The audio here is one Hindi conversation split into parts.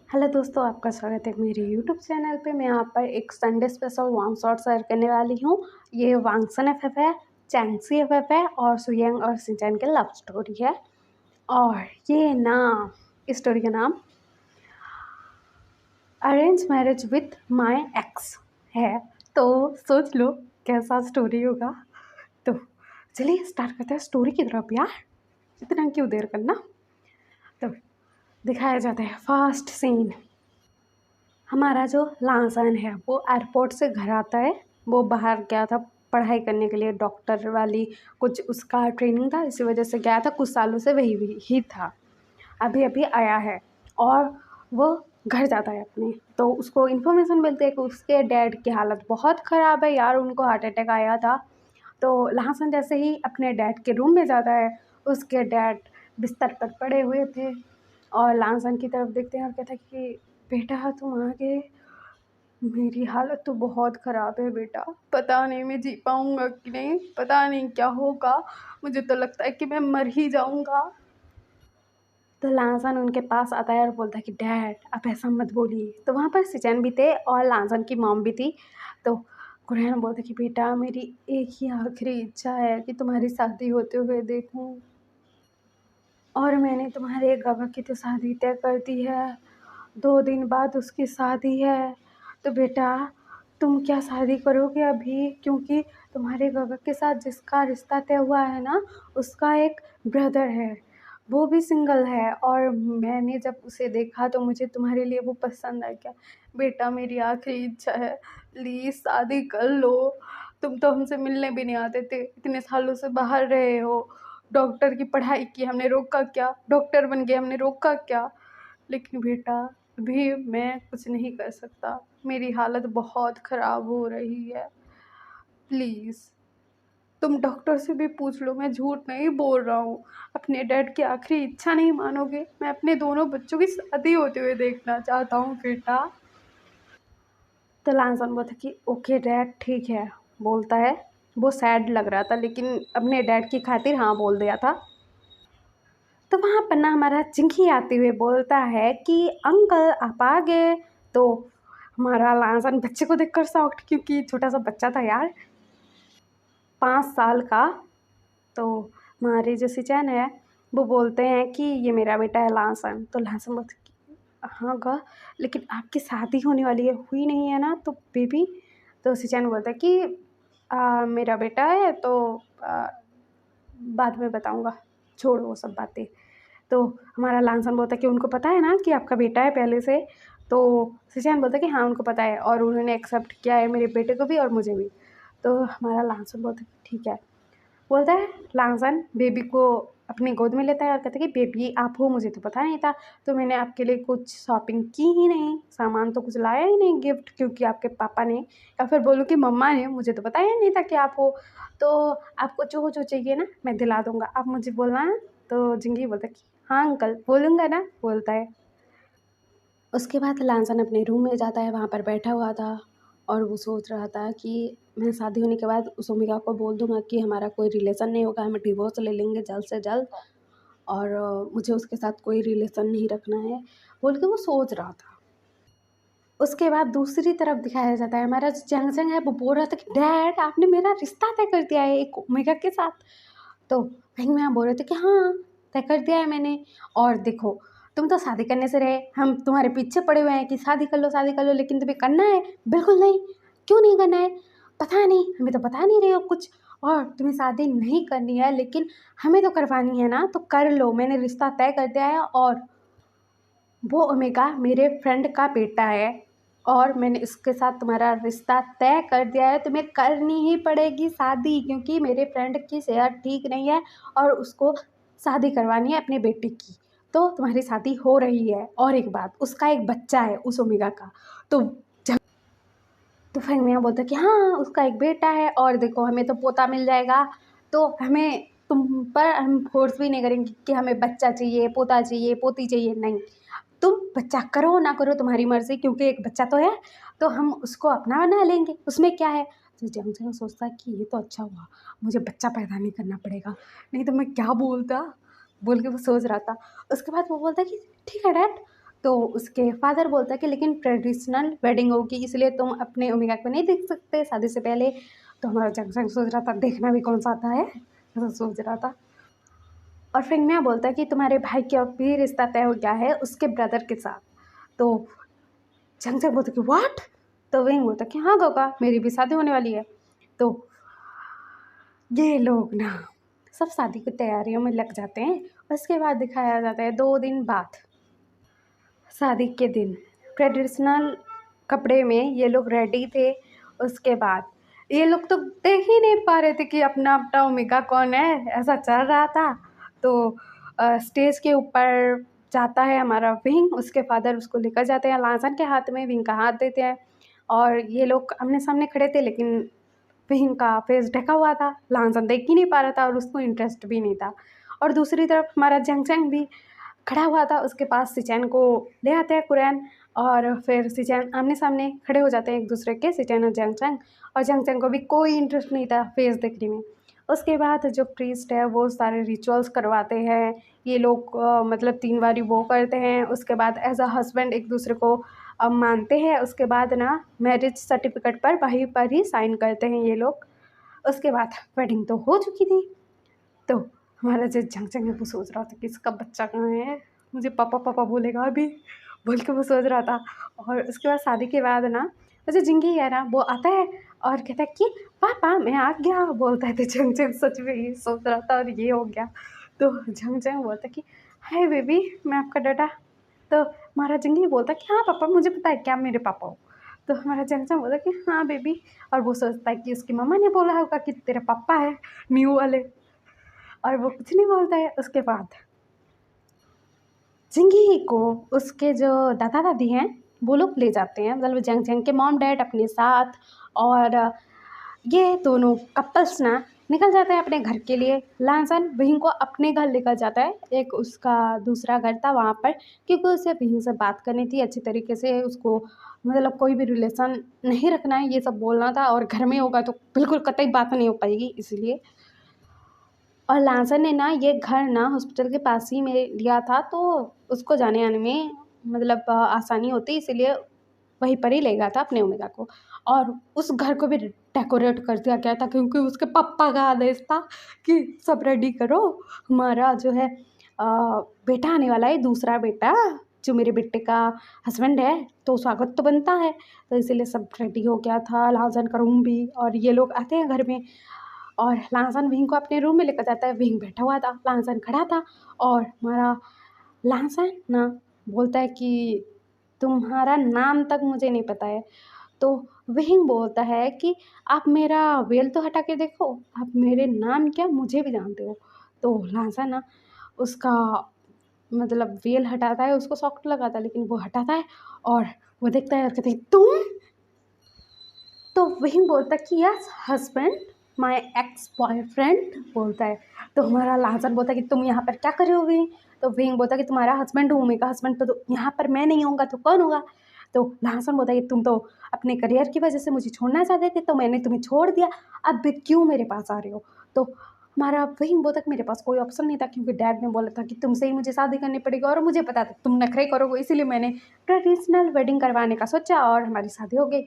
हेलो दोस्तों, आपका स्वागत है मेरे यूट्यूब चैनल पे। मैं यहाँ पर एक संडे स्पेशल वांग शॉट शेयर करने वाली हूँ। ये वांगसन एफएफ है, चैंगसी एफएफ है और सुयंग और सिंचैन की लव स्टोरी है। और ये नाम स्टोरी का नाम arrange marriage with my ex है। तो सोच लो कैसा स्टोरी होगा। तो चलिए स्टार्ट करते हैं स्टोरी की तरफ। यार इतना क्यों देर करना। तो दिखाया जाता है फर्स्ट सीन। हमारा जो लांसन है वो एयरपोर्ट से घर आता है। वो बाहर गया था पढ़ाई करने के लिए, डॉक्टर वाली कुछ उसका ट्रेनिंग था, इसी वजह से गया था। कुछ सालों से वही ही था, अभी अभी आया है। और वो घर जाता है अपने, तो उसको इन्फॉर्मेशन मिलती है कि उसके डैड की हालत बहुत ख़राब है। यार उनको हार्ट अटैक आया था। तो लहसन जैसे ही अपने डैड के रूम में जाता है, उसके डैड बिस्तर पर पड़े हुए थे और लहसन की तरफ देखते हैं और कहता है कि बेटा तुम आ गए। मेरी हालत तो बहुत ख़राब है बेटा, पता नहीं मैं जी पाऊँगा कि नहीं, पता नहीं क्या होगा, मुझे तो लगता है कि मैं मर ही जाऊँगा। तो लांसन उनके पास आता है और बोलता है कि डैड आप ऐसा मत बोलिए। तो वहाँ पर सिचैन भी थे और लांसन की मॉम भी थी। तो कुरैन बोलते कि बेटा मेरी एक ही आखिरी इच्छा है कि तुम्हारी शादी होते हुए देखूं, और मैंने तुम्हारे गवा की तो शादी तय कर दी है। 2 दिन बाद उसकी शादी है। तो बेटा तुम क्या शादी करोगे अभी, क्योंकि तुम्हारे गवा के साथ जिसका रिश्ता तय हुआ है ना, उसका एक ब्रदर है, वो भी सिंगल है। और मैंने जब उसे देखा तो मुझे तुम्हारे लिए वो पसंद आ गया। बेटा मेरी आखिरी इच्छा है, प्लीज़ शादी कर लो। तुम तो हमसे मिलने भी नहीं आते थे, इतने सालों से बाहर रहे हो, डॉक्टर की पढ़ाई की हमने रोका क्या, डॉक्टर बन गए हमने रोका क्या। लेकिन बेटा अभी मैं कुछ नहीं कर सकता, मेरी हालत बहुत ख़राब हो रही है। प्लीज़ तुम डॉक्टर से भी पूछ लो, मैं झूठ नहीं बोल रहा हूँ। अपने डैड की आखिरी इच्छा नहीं मानोगे, मैं अपने दोनों बच्चों की शादी होते हुए देखना चाहता हूँ बेटा। तो लांसन बोलता कि ओके डैड ठीक है, बोलता है। वो सैड लग रहा था लेकिन अपने डैड की खातिर हाँ बोल दिया था। तो वहाँ पर ना हमारा चिंकी आते हुए बोलता है कि अंकल आप आ गए। तो हमारा लांसन बच्चे को देखकर शॉक्ड, क्योंकि छोटा सा बच्चा था यार, 5 साल का। तो हमारे जो सिचैन है वो बोलते हैं कि ये मेरा बेटा है लांसन। तो लांसन बोलते कि हाँ गा, लेकिन आपकी शादी होने वाली है, हुई नहीं है ना तो बेबी। तो सिचैन बोलता है कि मेरा बेटा है तो बाद में बताऊँगा, छोड़ो वो सब बातें। तो हमारा लांसन बोलता है कि उनको पता है ना कि आपका बेटा है पहले से। तो सिचैन बोलता है कि हाँ उनको पता है और उन्होंने एक्सेप्ट किया है मेरे बेटे को भी और मुझे भी। तो हमारा लांसन बोलता है कि ठीक है। बोलता है लांसन बेबी को अपनी गोद में लेता है और कहता है कि बेबी आप हो, मुझे तो पता नहीं था, तो मैंने आपके लिए कुछ शॉपिंग की ही नहीं, सामान तो कुछ लाया ही नहीं गिफ्ट, क्योंकि आपके पापा ने या फिर बोलूँ कि मम्मा ने, मुझे तो पता ही नहीं था कि आप हो। तो आपको जो चाहिए ना मैं दिला दूँगा, आप मुझे बोलना है। तो जिंगी बोलता है कि हाँ अंकल बोलूँगा ना, बोलता है। उसके बाद लांसन अपने रूम में जाता है, वहाँ पर बैठा हुआ था और वो सोच रहा था कि मैं शादी होने के बाद उस ओमिका को बोल दूँगा कि हमारा कोई रिलेशन नहीं होगा, हम डिवोर्स ले लेंगे जल्द से जल्द, और मुझे उसके साथ कोई रिलेशन नहीं रखना है, बोल के वो सोच रहा था। उसके बाद दूसरी तरफ दिखाया जाता है हमारा जो जंगजंग है, वो बोल रहा था कि डैड आपने मेरा रिश्ता तय कर दिया है एक ओमेगा के साथ। तो वहीं मैम बोल रहे थे कि हाँ तय कर दिया है मैंने, और देखो तुम तो शादी करने से रहे, हम तुम्हारे पीछे पड़े हुए हैं कि शादी कर लो, लेकिन तुम्हें करना है? बिल्कुल नहीं। क्यों नहीं करना है? पता नहीं, हमें तो बता नहीं रहे हो कुछ, और तुम्हें शादी नहीं करनी है लेकिन हमें तो करवानी है ना, तो कर लो, मैंने रिश्ता तय कर दिया है। और वो ओमेगा मेरे फ्रेंड का बेटा है और मैंने इसके साथ तुम्हारा रिश्ता तय कर दिया है, तुम्हें करनी ही पड़ेगी शादी, क्योंकि मेरे फ्रेंड की सेहत ठीक नहीं है और उसको शादी करवानी है अपने बेटे की। तो तुम्हारी शादी हो रही है, और एक बात, उसका एक बच्चा है उस ओमेगा का। तो तो फिर मियाँ बोलता कि हाँ उसका एक बेटा है और देखो हमें तो पोता मिल जाएगा, तो हमें तुम पर हम फोर्स भी नहीं करेंगे कि हमें बच्चा चाहिए, पोता चाहिए, पोती चाहिए, नहीं, तुम बच्चा करो ना करो तुम्हारी मर्ज़ी, क्योंकि एक बच्चा तो है, तो हम उसको अपना बना लेंगे, उसमें क्या है। तो जंगजंग सोचता है कि ये तो अच्छा हुआ, मुझे बच्चा पैदा नहीं करना पड़ेगा, नहीं तो मैं क्या बोलता, बोल के वो सोच रहा था। उसके बाद वो बोलता है कि ठीक है डैड, तो उसके फादर बोलता है कि लेकिन ट्रेडिशनल वेडिंग होगी, इसलिए तुम अपने ओमेगा को नहीं देख सकते शादी से पहले। तो हमारा जंग सोच रहा था देखना भी कौन सा आता है, ऐसा सोच रहा था। और फिर मैं बोलता है कि तुम्हारे भाई का भी रिश्ता तय हो गया है उसके ब्रदर के साथ। तो जंग बोलता कि व्हाट। तो विंग बोलता कि हाँ गोगा, मेरी भी शादी होने वाली है। तो ये लोग ना सब शादी की तैयारियों में लग जाते हैं। उसके बाद दिखाया जाता है 2 दिन बाद शादी के दिन ट्रेडिशनल कपड़े में ये लोग रेडी थे। उसके बाद ये लोग तो देख ही नहीं पा रहे थे कि अपना अपना ओमेगा कौन है, ऐसा चल रहा था। तो स्टेज के ऊपर जाता है हमारा विंग, उसके फादर उसको लेकर जाते हैं, लांसन के हाथ में विंग का हाथ देते हैं। और ये लोग आमने सामने खड़े थे, लेकिन विंग का फेस ढका हुआ था, लांसन देख ही नहीं पा रहा था और उसको इंटरेस्ट भी नहीं था। और दूसरी तरफ हमारा जंग भी खड़ा हुआ था, उसके पास सिचैन को ले आते हैं कुरैन। और फिर सिचैन आमने सामने खड़े हो जाते हैं एक दूसरे के, सिचैन और जंग। और जंग को भी कोई इंटरेस्ट नहीं था फेस देखने में। उसके बाद जो प्रीस्ट है वो सारे रिचुअल्स करवाते हैं। ये लोग मतलब 3 बारी वो करते हैं। उसके बाद एज अ हस्बैंड एक दूसरे को मानते हैं। उसके बाद ना मैरिज सर्टिफिकेट पर वहीं पर ही साइन करते हैं ये लोग। उसके बाद वेडिंग तो हो चुकी थी। तो हमारा जो जंग है वो सोच रहा था कि इसका बच्चा कहाँ है, मुझे पापा पापा बोलेगा अभी, बोल के वो सोच रहा था। और उसके बाद शादी के बाद ना जो जिंगी है ना वो आता है और कहता है कि पापा मैं आ गया, बोलता है। तो जंग सच में ये सोच रहा था और ये हो गया। तो जंग बोलता है कि हाय बेबी मैं आपका डाटा। तो हमारा जिंगी बोलता है कि हाँ पापा मुझे पता है क्या मेरे पापा हो। तो हमारा जंग बोलता है कि हाँ बेबी। और वो सोचता है कि उसकी मम्मा ने बोला होगा कि तेरे पापा है न्यू वाले, और वो कुछ नहीं बोलता है। उसके बाद जिंगी को उसके जो दादा दादी हैं वो लोग ले जाते हैं, मतलब जंग के मॉम डैड अपने साथ। और ये दोनों कपल्स ना निकल जाते हैं अपने घर के लिए। लांसन विंग को अपने घर लेकर जाता है, एक उसका दूसरा घर था वहाँ पर, क्योंकि उसे विंग से बात करनी थी अच्छी तरीके से, उसको मतलब कोई भी रिलेशन नहीं रखना है ये सब बोलना था। और घर में होगा तो बिल्कुल कतई बात नहीं हो पाएगी इसलिए। और लांसन ने ना ये घर ना हॉस्पिटल के पास ही में लिया था, तो उसको जाने आने में मतलब आसानी होती, इसीलिए वहीं पर ही ले गया था अपने ओमेगा को। और उस घर को भी डेकोरेट कर दिया गया था, क्योंकि उसके पापा का आदेश था कि सब रेडी करो, हमारा जो है बेटा आने वाला है, दूसरा बेटा जो मेरे बेटे का हस्बैंड है, तो स्वागत तो बनता है। तो इसीलिए सब रेडी हो गया था, लांसन का रूम भी। और ये लोग आते हैं घर में और लांसन विंग को अपने रूम में लेकर जाता है। विंग बैठा हुआ था, लांसन खड़ा था। और हमारा लांसन ना बोलता है कि तुम्हारा नाम तक मुझे नहीं पता है। तो विंग बोलता है कि आप मेरा वेल तो हटा के देखो, आप मेरे नाम क्या मुझे भी जानते हो। तो लांसन ना उसका मतलब वेल हटाता है, उसको शॉक लगा था लेकिन वो हटाता है और वो देखता है और कहता है तुम। तो वही बोलता कि yes husband, my ex boyfriend बोलता है। तो हमारा लांसन बोलता है कि तुम यहाँ पर क्या कर रहे हो विंग। तो विंग बोलता है कि तुम्हारा हस्बैंड हूँ, मेरा हस्बैंड तो यहाँ पर मैं नहीं होऊंगा तो कौन होगा। तो लांसन बोलता है कि तुम तो अपने करियर की वजह से मुझे छोड़ना चाहते थे, तो मैंने तुम्हें छोड़ दिया, अब भी क्यों मेरे पास आ रहे हो। तो हमारा वही बोलता कि मेरे पास कोई ऑप्शन नहीं था, क्योंकि डैड ने बोला था कि तुमसे ही मुझे शादी करनी पड़ेगी, और मुझे पता था तुम नखरे करोगे, इसीलिए मैंने ट्रेडिशनल वेडिंग करवाने का सोचा और हमारी शादी हो गई।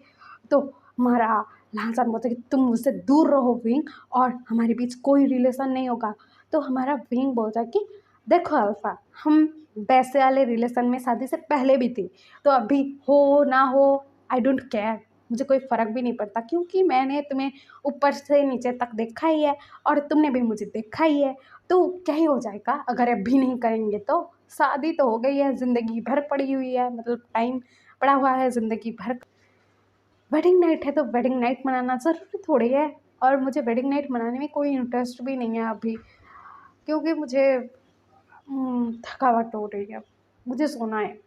तो हमारा लांसन बोलता है कि तुम मुझसे दूर रहो विंग, और हमारे बीच कोई रिलेशन नहीं होगा। तो हमारा विंग बोलता है कि देखो अल्फा, हम वैसे वाले रिलेशन में शादी से पहले भी थी, तो अभी हो ना हो आई डोंट केयर, मुझे कोई फ़र्क भी नहीं पड़ता, क्योंकि मैंने तुम्हें ऊपर से नीचे तक देखा ही है और तुमने भी मुझे देखा ही है। तो क्या ही हो जाएगा अगर अभी नहीं करेंगे, तो शादी तो हो गई है, ज़िंदगी भर पड़ी हुई है, मतलब टाइम पड़ा हुआ है ज़िंदगी भर। वेडिंग नाइट है तो वेडिंग नाइट मनाना ज़रूरी थोड़ी है। और मुझे वेडिंग नाइट मनाने में कोई इंटरेस्ट भी नहीं है अभी, क्योंकि मुझे थकावट हो रही है, मुझे सोना है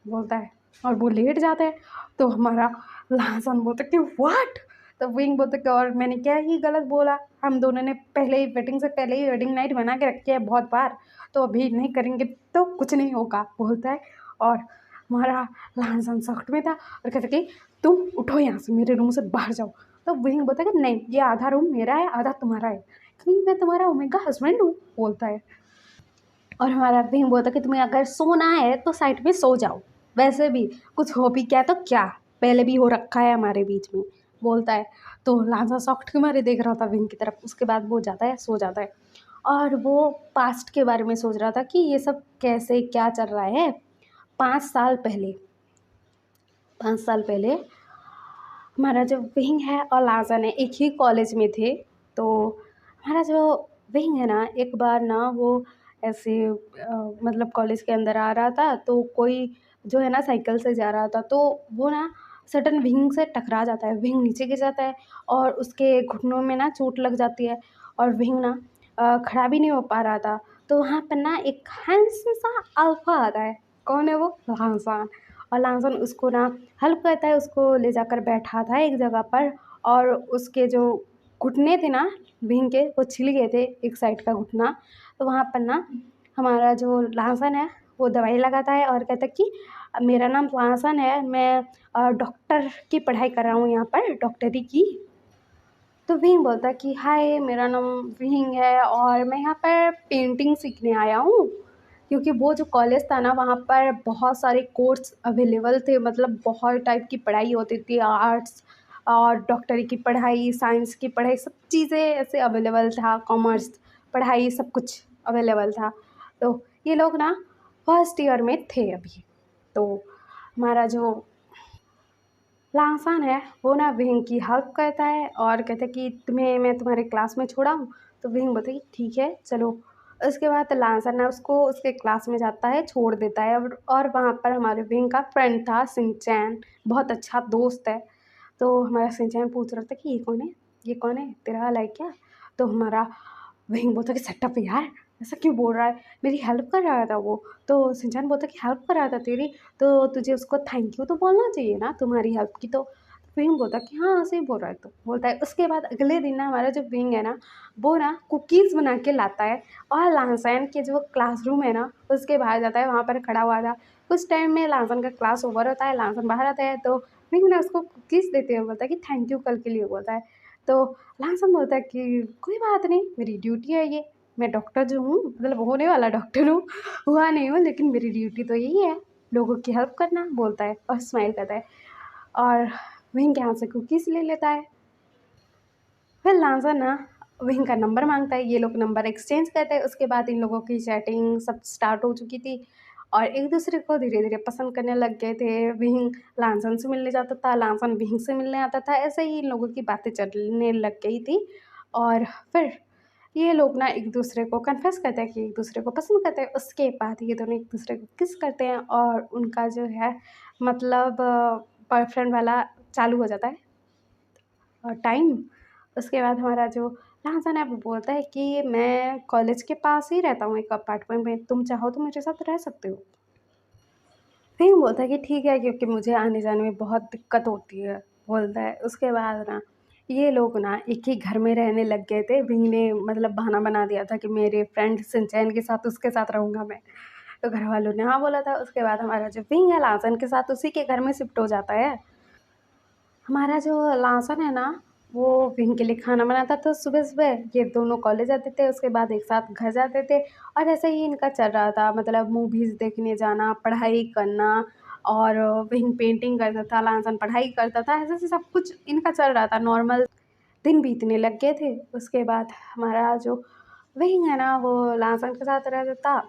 बोलता है। और वो लेट जाता है। तो हमारा लांसन बोलता है कि व्हाट। तो विंग बोलता है कि और मैंने क्या ही गलत बोला, हम दोनों ने पहले ही वेडिंग से पहले ही वेडिंग नाइट बना के रखी है बहुत बार, तो अभी नहीं करेंगे तो कुछ नहीं होगा बोलता है। और हमारा लांसन सख्त में था और कहता कि तुम उठो यहाँ से, मेरे रूम से बाहर जाओ। तो विंग बोलता है कि नहीं, ये आधा रूम मेरा है आधा तुम्हारा है, क्योंकि मैं तुम्हारा ओमेगा हस्बैंड हूँ बोलता है। और हमारा विंग बोलता है कि तुम्हें अगर सोना है तो साइड में सो जाओ। वैसे भी कुछ हो भी क्या तो क्या, पहले भी हो रखा है हमारे बीच में, बोलता है। तो लांसा शॉक्ड के मारे देख रहा था विंग की तरफ। उसके बाद वो जाता है, सो जाता है, और वो पास्ट के बारे में सोच रहा था कि ये सब कैसे क्या चल रहा है। 5 साल पहले 5 साल पहले हमारा जो विंग है और लाजन है एक ही कॉलेज में थे। तो हमारा जो विंग है ना, एक बार ना वो ऐसे मतलब कॉलेज के अंदर आ रहा था, तो कोई जो है ना साइकिल से जा रहा था, तो वो ना सडन विंग से टकरा जाता है। विंग नीचे गिर जाता है और उसके घुटनों में ना चोट लग जाती है, और विंग ना खड़ा भी नहीं हो पा रहा था। तो वहाँ पर ना एक हैंडसम सा अल्फा आता है। कौन है वो? लांसान। और लांसन उसको ना हेल्प करता है, उसको ले जाकर बैठाता है एक जगह पर। और उसके जो घुटने थे ना विंग के, वो छिल गए थे एक साइड का घुटना। तो वहाँ पर ना हमारा जो लांसन है वो दवाई लगाता है और कहता है कि मेरा नाम लांसन है, मैं डॉक्टर की पढ़ाई कर रहा हूँ यहाँ पर, डॉक्टरी की। तो विंग बोलता है कि हाय, मेरा नाम विंग है और मैं यहाँ पर पेंटिंग सीखने आया हूँ। क्योंकि वो जो कॉलेज था ना, वहाँ पर बहुत सारे कोर्स अवेलेबल थे, मतलब बहुत टाइप की पढ़ाई होती थी, आर्ट्स और डॉक्टरी की पढ़ाई, साइंस की पढ़ाई, सब चीज़ें ऐसे अवेलेबल था, कॉमर्स पढ़ाई सब कुछ अवेलेबल था। तो ये लोग ना फर्स्ट ईयर में थे अभी। तो हमारा जो लासान है वो ना विंग की हेल्प करता है और कहता है कि तुम्हें मैं तुम्हारे क्लास में छोड़ा हूँ। तो विंग बोलता है कि ठीक है चलो। उसके बाद लासान ना उसको उसके क्लास में जाता है, छोड़ देता है। और वहाँ पर हमारे विंग का फ्रेंड था सिंचैन, बहुत अच्छा दोस्त है। तो हमारा सिंचैन पूछ रहा था कि ये कौन है, ये कौन है, तेरा वाला है क्या? तो हमारा विंग बोलता कि सेटअप यार, ऐसा क्यों बोल रहा है, मेरी हेल्प कर रहा था वो। तो सिंचैन बोलता कि हेल्प कर रहा था तेरी, तो तुझे उसको थैंक यू तो बोलना चाहिए ना तुम्हारी हेल्प की। तो विंग बोलता कि हाँ सही बोल रहा है। तो बोलता है उसके बाद अगले दिन ना हमारा जो विंग है ना, वो ना कुकीज़ बना के लाता है और लांसन के जो क्लासरूम है ना उसके बाहर जाता है, वहाँ पर खड़ा हुआ था। कुछ टाइम में लांसन का क्लास ओवर होता है, लांसन बाहर आता है, तो विंग ना उसको कुकीज़ देते हुए बोलता है कि थैंक यू कल के लिए, बोलता है। तो लांसन बोलता है कि कोई बात नहीं, मेरी ड्यूटी है ये, मैं डॉक्टर जो हूँ, मतलब होने वाला डॉक्टर हूँ, हुआ नहीं हूँ, लेकिन मेरी ड्यूटी तो यही है, लोगों की हेल्प करना, बोलता है और स्माइल करता है। और विंग के हाथ से कुकीज़ ले लेता है। फिर लांसा ना विंग का नंबर मांगता है, ये लोग नंबर एक्सचेंज करते हैं। उसके बाद इन लोगों की चैटिंग सब स्टार्ट हो चुकी थी और एक दूसरे को धीरे धीरे पसंद करने लग गए थे। विंग लांसन से मिलने जाता था, लांसन विंग से मिलने आता था, ऐसे ही इन लोगों की बातें चलने लग गई थी। और फिर ये लोग ना एक दूसरे को कन्फेस करते हैं कि एक दूसरे को पसंद करते हैं। उसके बाद ये दोनों एक दूसरे को किस करते हैं और उनका जो है मतलब बॉयफ्रेंड वाला चालू हो जाता है टाइम। उसके बाद हमारा जो लाहसन है वो बोलता है कि मैं कॉलेज के पास ही रहता हूँ एक अपार्टमेंट में, तुम चाहो तो मेरे साथ रह सकते हो। फिर बोलता है कि ठीक है, क्योंकि मुझे आने जाने में बहुत दिक्कत होती है, बोलता है। उसके बाद ना ये लोग ना एक ही घर में रहने लग गए थे। विंग ने मतलब बहाना बना दिया था कि मेरे फ्रेंड सिंचैन के साथ उसके साथ रहूँगा मैं। तो घर वालों ने हाँ बोला था। उसके बाद हमारा जो विंग है लासन के साथ उसी के घर में शिफ्ट हो जाता है। हमारा जो लासन है ना, वो विंग के लिए खाना बनाता था सुबह-सुबह। ये दोनों कॉलेज जाते थे, उसके बाद एक साथ घर जाते थे और ऐसे ही इनका चल रहा था, मतलब मूवीज़ देखने जाना, पढ़ाई करना। और विंग पेंटिंग करता था, लासन पढ़ाई करता था, ऐसे-ऐसे सब कुछ इनका चल रहा था। नॉर्मल दिन बीतने लग गए थे। उसके बाद हमारा जो विंग है ना, वो लासन के साथ रहता था।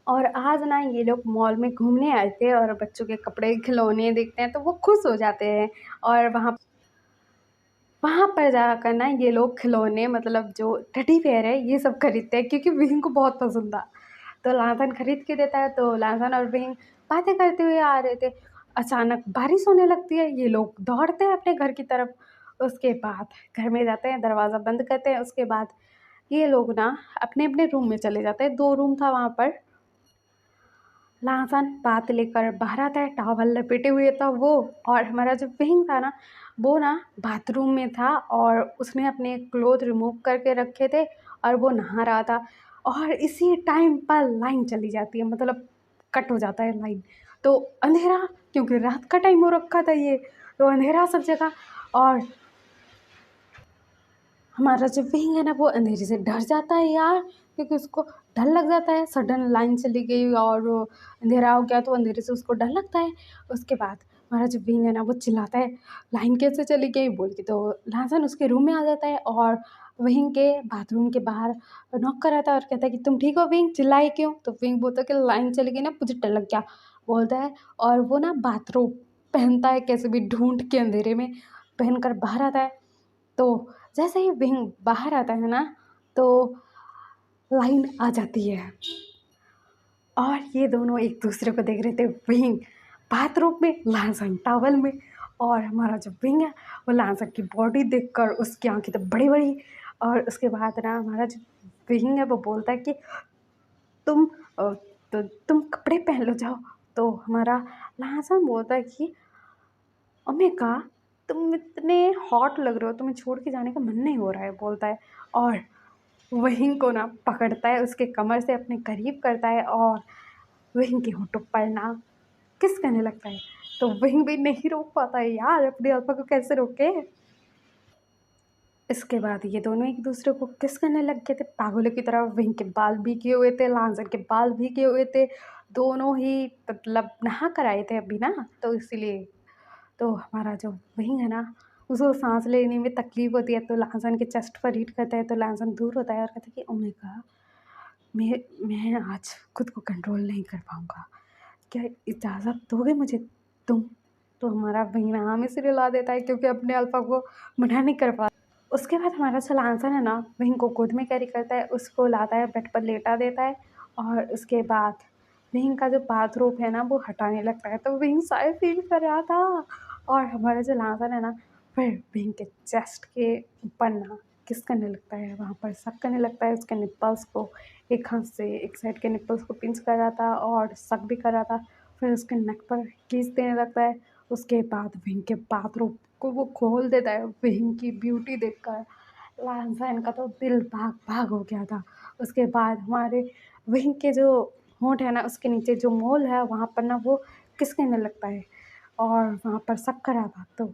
और आज ना ये लोग मॉल में घूमने आए थे और बच्चों के कपड़े, खिलौने देखते हैं तो वो खुश हो जाते हैं। और वहाँ वहाँ पर जाकर ना ये लोग खिलौने, मतलब जो टेडी बेयर है ये सब खरीदते हैं, क्योंकि विंग को बहुत पसंद था। तो लासन खरीद के देता है। तो लासन और विंग बातें करते हुए आ रहे थे। अचानक बारिश होने लगती है, ये लोग दौड़ते हैं अपने घर की तरफ। उसके बाद घर में जाते हैं, दरवाज़ा बंद करते हैं। उसके बाद ये लोग ना अपने-अपने रूम में चले जाते हैं। 2 रूम था वहाँ पर। लहसुन पात लेकर बाहर आता है, टॉवल लपेटे हुए था वो। और हमारा जो विंग था ना, वो ना बाथरूम में था और उसने अपने क्लोथ रिमूव करके रखे थे और वो नहा रहा था। और इसी टाइम पर लाइन चली जाती है, मतलब कट हो जाता है लाइन। तो अंधेरा, क्योंकि रात का टाइम हो रखा था ये, तो अंधेरा सब जगह। और हमारा जो विंग है ना, वो अंधेरे से डर जाता है यार, क्योंकि उसको डर लग जाता है, सडन लाइन चली गई और अंधेरा हो गया, तो अंधेरे से उसको डर लगता है। उसके बाद हमारा जो विंग है ना वो चिल्लाता है, लाइन कैसे चली गई बोल के। तो लहसन उसके रूम में आ जाता है और विंग के बाथरूम के बाहर नॉक कराता है और कहता है कि तुम ठीक हो विंग, चिल्लाई क्यों? तो विंग बोलता है कि लाइन चली गई ना, मुझे डर लग गया बोलता है। और वो ना बाथरूम पहनता है, कैसे भी ढूंढ के अंधेरे में पहन कर बाहर आता है। तो जैसे ही विंग बाहर आता है ना, तो लाइन आ जाती है और ये दोनों एक दूसरे को देख रहे थे। विंग बाथरूम में, लहसन टॉवल में। और हमारा जो विंग है वो लहसन की बॉडी देखकर उसकी आंखें तो बड़ी बड़ी। और उसके बाद ना हमारा जो विंग है वो बोलता है कि तुम तो तुम कपड़े पहन लो जाओ। तो हमारा लहसन बोलता है कि ओमेगा तुम इतने हॉट लग रहे हो, तुम्हें छोड़ के जाने का मन नहीं हो रहा है बोलता है। और वहीं को ना पकड़ता है, उसके कमर से अपने करीब करता है और वहीं के होठों पर ना किस करने लगता है। तो वहीं भी नहीं रोक पाता है यार, अपने अल्फा को कैसे रोके। इसके बाद ये दोनों एक दूसरे को किस करने लग गए थे पागलों की तरह। विंग के बाल भीगे हुए थे, लांसर के बाल भीगे हुए थे, दोनों ही मतलब नहा कर आए थे अभी ना, तो इसीलिए। तो हमारा जो विंग है ना उसको सांस लेने में तकलीफ होती है, तो लांसन के चेस्ट पर हिट करता है, तो लांसन दूर होता है और कहता है कि ओमेगा मैं आज खुद को कंट्रोल नहीं कर पाऊँगा, क्या इजाज़त दोगे मुझे तुम? तो हमारा विंग हाँ में सिर हिला देता है, क्योंकि अपने अल्फा को मना नहीं कर पा। उसके बाद हमारा जो लांसन है ना विंग को गोद में कैरी करता है, उसको लाता है, बेड पर लेटा देता है। और उसके बाद विंग का जो बाथरोब है ना वो हटाने लगता है, तो विंग शायद फील कर रहा था। और हमारा जो लांसन है ना फिर विंग के चेस्ट के ऊपर ना किस करने लगता है, वहाँ पर सक करने लगता है उसके निप्पल्स को। एक हाथ से एक साइड के निप्पल्स को पिंच कर रहा था और सक भी कर रहा था। फिर उसके नेक पर किस देने लगता है। उसके बाद विंग के बाथरूम को वो खोल देता है, विंग की ब्यूटी देखकर लहसन का तो दिल भाग भाग हो गया था। उसके बाद हमारे विंग के जो होंठ है ना उसके नीचे जो मोल है वहाँ पर ना वो किस करने लगता है और वहाँ पर शक करा था। तो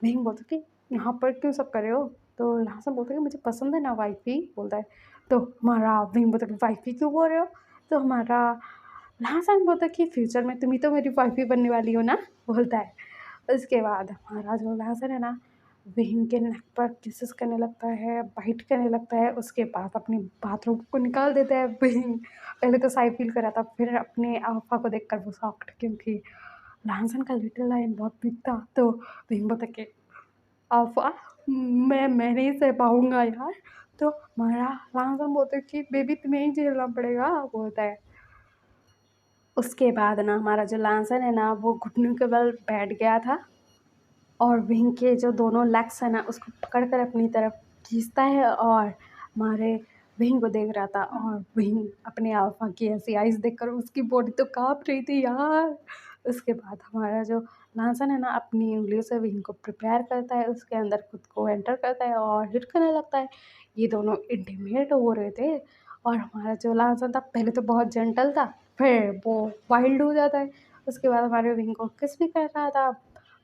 विंग बोलता कि यहाँ पर क्यों शक करे हो? तो लहसन बोलता है कि मुझे पसंद है ना वाइफी बोलता है। तो हमारा विंग बोलता है कि वाइफी क्यों बोल रहे हो? तो हमारा लहसन बोलता है कि फ्यूचर में तुम ही तो मेरी वाइफी बनने वाली हो ना बोलता है। उसके बाद हमारा जो लहसन है ना विंग के नेक पर किसेस करने लगता है, बाइट करने लगता है। उसके बाद अपनी बाथरूम को निकाल देता है विंग। पहले तो साई फील कर रहा था, फिर अपने अल्फा को देखकर वो शॉक्ड, क्योंकि लहसन का लिटिल लाइन बहुत बिग था। तो विंग बोलता कि अल्फा मैं नहीं सह पाऊँगा यार। तो हमारा लहसन बोलता है कि बेबी तुम्हें ही झेलना पड़ेगा बोलता है। उसके बाद ना हमारा जो लहसन है ना वो घुटनों के बल बैठ गया था और विंग के जो दोनों लेग्स है ना उसको पकड़ कर अपनी तरफ खींचता है और हमारे विंग को देख रहा था। और विंग अपने अल्फा की ऐसी आइज़ देखकर उसकी बॉडी तो काँप रही थी यार। उसके बाद हमारा जो लहसन है ना अपनी उंगलियों से विंग को प्रिपेयर करता है, उसके अंदर खुद को एंटर करता है और हिट करने लगता है। ये दोनों इंटीमेट हो रहे थे और हमारा जो लहसन था पहले तो बहुत जेंटल था, फिर वो वाइल्ड हो जाता है। उसके बाद हमारे विंग को किस भी कर रहा था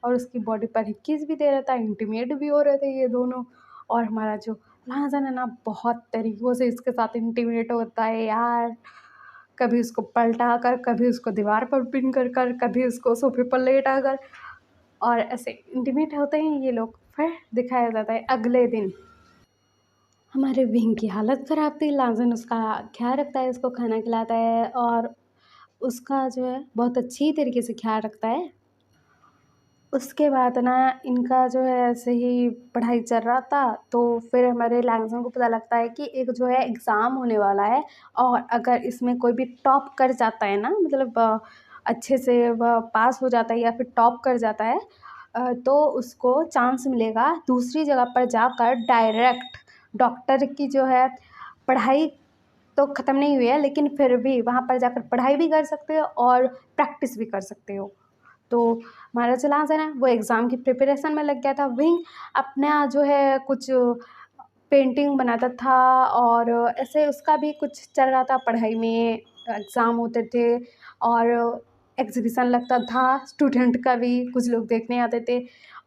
और उसकी बॉडी पर ही किस भी दे रहा था, इंटीमेट भी हो रहे थे ये दोनों। और हमारा जो लहसन है ना बहुत तरीक़ों से इसके साथ इंटीमेट होता है यार। कभी उसको पलटा कर, कभी उसको दीवार पर पिन कर कर, कभी उसको सोफ़े पर लेटा कर, और ऐसे इंटीमेट होते हैं ये लोग। फिर दिखाया जाता है अगले दिन हमारे विंग की हालत ख़राब थी। लहसन उसका ख़्याल रखता है, उसको खाना खिलाता है और उसका जो है बहुत अच्छी तरीके से ख़्याल रखता है। उसके बाद ना इनका जो है ऐसे ही पढ़ाई चल रहा था, तो फिर हमारे लहसन को पता लगता है कि एक जो है एग्ज़ाम होने वाला है और अगर इसमें कोई भी टॉप कर जाता है ना, मतलब अच्छे से वह पास हो जाता है या फिर टॉप कर जाता है, तो उसको चांस मिलेगा दूसरी जगह पर जाकर डायरेक्ट डॉक्टर की जो है पढ़ाई तो ख़त्म नहीं हुई है, लेकिन फिर भी वहाँ पर जाकर पढ़ाई भी कर सकते हो और प्रैक्टिस भी कर सकते हो। तो हमारा जो लांस है ना वो एग्ज़ाम की प्रिपरेशन में लग गया था। विंग अपना जो है कुछ पेंटिंग बनाता था और ऐसे उसका भी कुछ चल रहा था पढ़ाई में। एग्ज़ाम होते थे और एग्ज़िबिशन लगता था स्टूडेंट का भी, कुछ लोग देखने आते थे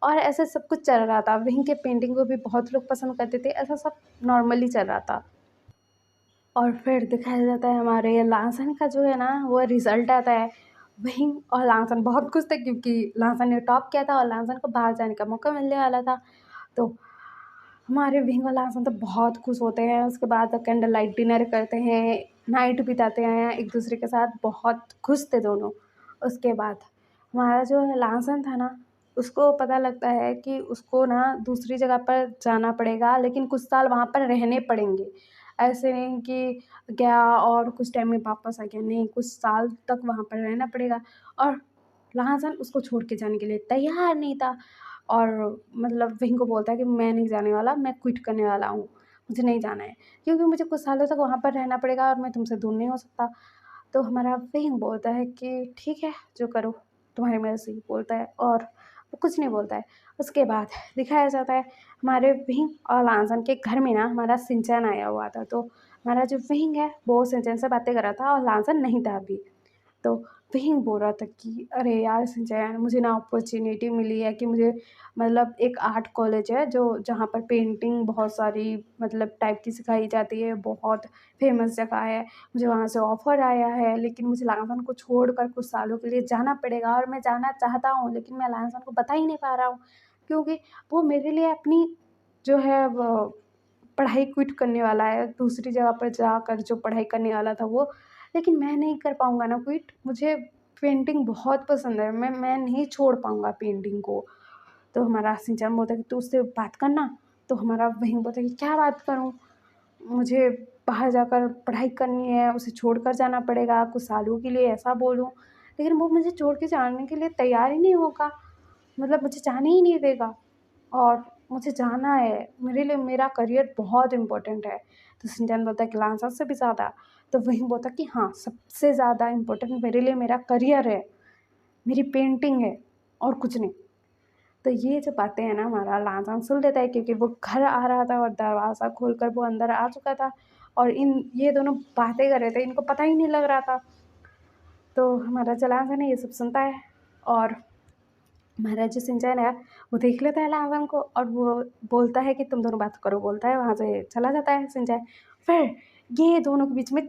और ऐसे सब कुछ चल रहा था। विंग के पेंटिंग को भी बहुत लोग पसंद करते थे, ऐसा सब नॉर्मली चल रहा था। और फिर दिखाया जाता है हमारे लासन का जो है ना वो रिज़ल्ट आता है। वहीं और लासन बहुत खुश थे क्योंकि लासन ने टॉप किया था और लासन को बाहर जाने का मौका मिलने वाला था। तो हमारे विंग और लासन तो बहुत खुश होते हैं। उसके बाद कैंडल लाइट डिनर करते हैं, नाइट बिताते हैं एक दूसरे के साथ, बहुत खुश थे दोनों। उसके बाद हमारा जो लासन था ना, उसको पता लगता है कि उसको ना दूसरी जगह पर जाना पड़ेगा, लेकिन कुछ साल वहाँ पर रहने पड़ेंगे। ऐसे नहीं कि गया और कुछ टाइम में वापस आ गया, नहीं, कुछ साल तक वहाँ पर रहना पड़ेगा। और लासन उसको छोड़ के जाने के लिए तैयार नहीं था और मतलब विंग को बोलता है कि मैं नहीं जाने वाला, मैं क्विट करने वाला हूँ, मुझे नहीं जाना है क्योंकि मुझे कुछ सालों तक वहाँ पर रहना पड़ेगा और मैं तुमसे दूर नहीं हो सकता। तो हमारा विंग बोलता है कि ठीक है, जो करो तुम्हारी मर्ज़ी, बोलता है और वो कुछ नहीं बोलता है। उसके बाद दिखाया जाता है हमारे विंग और लासन के घर में ना हमारा सिंचैन आया हुआ था। तो हमारा जो विंग है वो सिंचैन से बातें कर रहा था और लासन नहीं था अभी। तो वही बोल रहा था कि अरे यार संजय, मुझे ना अपॉर्चुनिटी मिली है कि मुझे मतलब एक आर्ट कॉलेज है जो जहाँ पर पेंटिंग बहुत सारी मतलब टाइप की सिखाई जाती है, बहुत फेमस जगह है। मुझे वहाँ से ऑफ़र आया है, लेकिन मुझे लांसन को छोड़कर कुछ सालों के लिए जाना पड़ेगा और मैं जाना चाहता हूँ, लेकिन मैं लांसन को बता ही नहीं पा रहा हूँ क्योंकि वो मेरे लिए अपनी जो है वो पढ़ाई क्विट करने वाला है, दूसरी जगह पर जाकर जो पढ़ाई करने वाला था वो। लेकिन मैं नहीं कर पाऊँगा ना क्विट, मुझे पेंटिंग बहुत पसंद है, मैं नहीं छोड़ पाऊँगा पेंटिंग को। तो हमारा शिनचैन बोलता है कि तू उससे बात करना, तो हमारा वहीं बोलता है कि क्या बात करूँ? मुझे बाहर जाकर पढ़ाई करनी है, उसे छोड़कर जाना पड़ेगा कुछ सालों के लिए, ऐसा बोलूँ। लेकिन वो मुझे छोड़ के जाने के लिए तैयार ही नहीं होगा, मतलब मुझे जाने ही नहीं देगा और मुझे जाना है, मेरे लिए मेरा करियर बहुत इम्पोर्टेंट है। तो शिनचैन बोलता है कि लांसा से भी ज़्यादा? तो वहीं बोलता है कि हाँ, सबसे ज़्यादा इम्पोर्टेंट मेरे लिए मेरा करियर है, मेरी पेंटिंग है और कुछ नहीं। तो ये जो बातें हैं ना हमारा लांसन सुन लेता है क्योंकि वो घर आ रहा था और दरवाज़ा खोलकर वो अंदर आ चुका था और ये दोनों बातें कर रहे थे, इनको पता ही नहीं लग रहा था। तो हमारा जो लांसन है ये सब सुनता है और हमारा जो शिनचैन है वो देख लेता है लांसन को और वो बोलता है कि तुम दोनों बात करो, बोलता है, वहाँ से चला जाता है शिनचैन। फिर ये दोनों के बीच में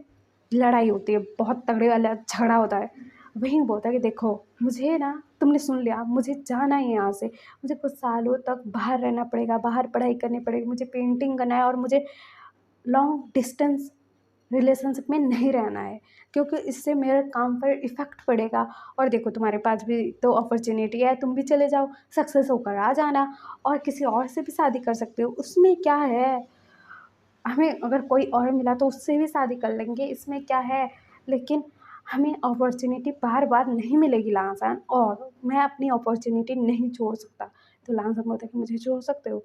लड़ाई होती है, बहुत तगड़े वाला झगड़ा होता है। वहीं बोलता है कि देखो, मुझे ना तुमने सुन लिया, मुझे जाना है यहाँ से, मुझे कुछ सालों तक बाहर रहना पड़ेगा, बाहर पढ़ाई करनी पड़ेगी, मुझे पेंटिंग करना है और मुझे लॉन्ग डिस्टेंस रिलेशनशिप में नहीं रहना है क्योंकि इससे मेरे काम पर इफ़ेक्ट पड़ेगा। और देखो तुम्हारे पास भी तो अपॉर्चुनिटी है, तुम भी चले जाओ, सक्सेस होकर आ जाना और किसी और से भी शादी कर सकते हो, उसमें क्या है? हमें अगर कोई और मिला तो उससे भी शादी कर लेंगे, इसमें क्या है? लेकिन हमें अपॉर्चुनिटी बार-बार नहीं मिलेगी लांसान और मैं अपनी अपॉर्चुनिटी नहीं छोड़ सकता। तो लांसान बोलता है कि मुझे छोड़ सकते हो?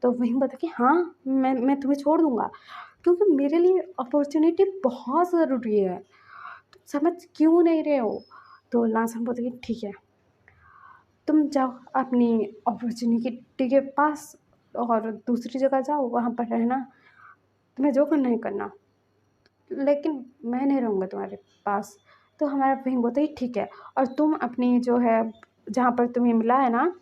तो वहीं बोलता है कि हाँ, मैं तुम्हें छोड़ दूँगा क्योंकि मेरे लिए अपॉर्चुनिटी बहुत ज़रूरी है। तुम समझ क्यों नहीं रहे हो? तो लांसान बोलता है कि ठीक है, तुम जाओ अपनी अपॉर्चुनिटी के पास और दूसरी जगह जाओ, वहाँ पर रहना, तुम्हें जो करना है करना, लेकिन मैं नहीं रहूँगा तुम्हारे पास। तो हमारा वहीं बोलता है ठीक है और तुम अपनी जो है जहाँ पर तुम्हें मिला है ना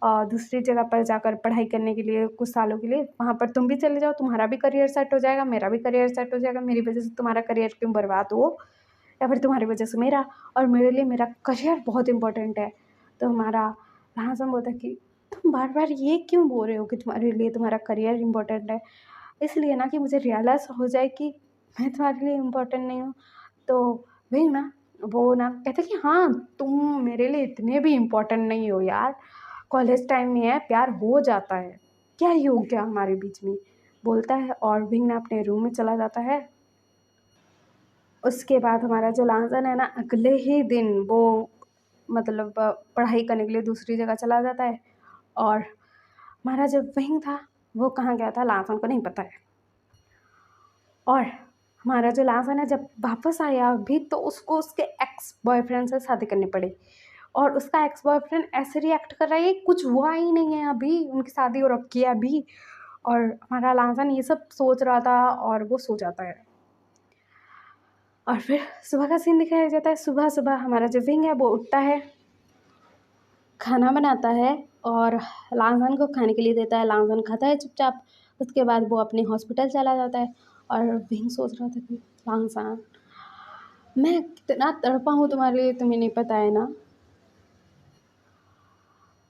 दूसरी जगह पर जाकर पढ़ाई करने के लिए कुछ सालों के लिए, वहाँ पर तुम भी चले जाओ, तुम्हारा भी करियर सेट हो जाएगा, मेरा भी करियर सेट हो जाएगा, मेरी वजह से तुम्हारा करियर क्यों बर्बाद हो या फिर तुम्हारी वजह से मेरा, और मेरे लिए मेरा करियर बहुत इम्पोर्टेंट है। तो हमारा लाहसन बोलता है कि तुम बार-बार ये क्यों बोल रहे हो कि तुम्हारे लिए तुम्हारा करियर इम्पोर्टेंट है? इसलिए ना कि मुझे रियलाइज़ हो जाए कि मैं तुम्हारे लिए इम्पोर्टेंट नहीं हूँ। तो वही ना, वो ना कहते कि हाँ, तुम मेरे लिए इतने भी इम्पोर्टेंट नहीं हो यार, कॉलेज टाइम में है, प्यार हो जाता है, क्या ही हो गया हमारे बीच में, बोलता है और विंग ना अपने रूम में चला जाता है। उसके बाद हमारा जो लांसन है ना अगले ही दिन वो मतलब पढ़ाई करने के लिए दूसरी जगह चला जाता है और हमारा जो विंग था वो कहाँ गया था लांसन को नहीं पता है। और हमारा जो लांसन है जब वापस आया भी तो उसको उसके एक्स बॉयफ्रेंड से शादी करनी पड़ी और उसका एक्स बॉयफ्रेंड ऐसे रिएक्ट कर रहा है कि कुछ हुआ ही नहीं है, अभी उनकी शादी हो रखी है अभी। और हमारा लांसन ये सब सोच रहा था और वो सो जाता है। और फिर सुबह का सीन दिखाया जाता है। सुबह-सुबह हमारा जो विंग है वो उठता है, खाना बनाता है और लांसन को खाने के लिए देता है। लांसन खाता है चुपचाप। उसके बाद वो अपने हॉस्पिटल चला जाता है और विंग सोच रहा था कि लांगसान, मैं कितना तड़पा हूँ तुम्हारे लिए, तुम्हें नहीं पता है ना।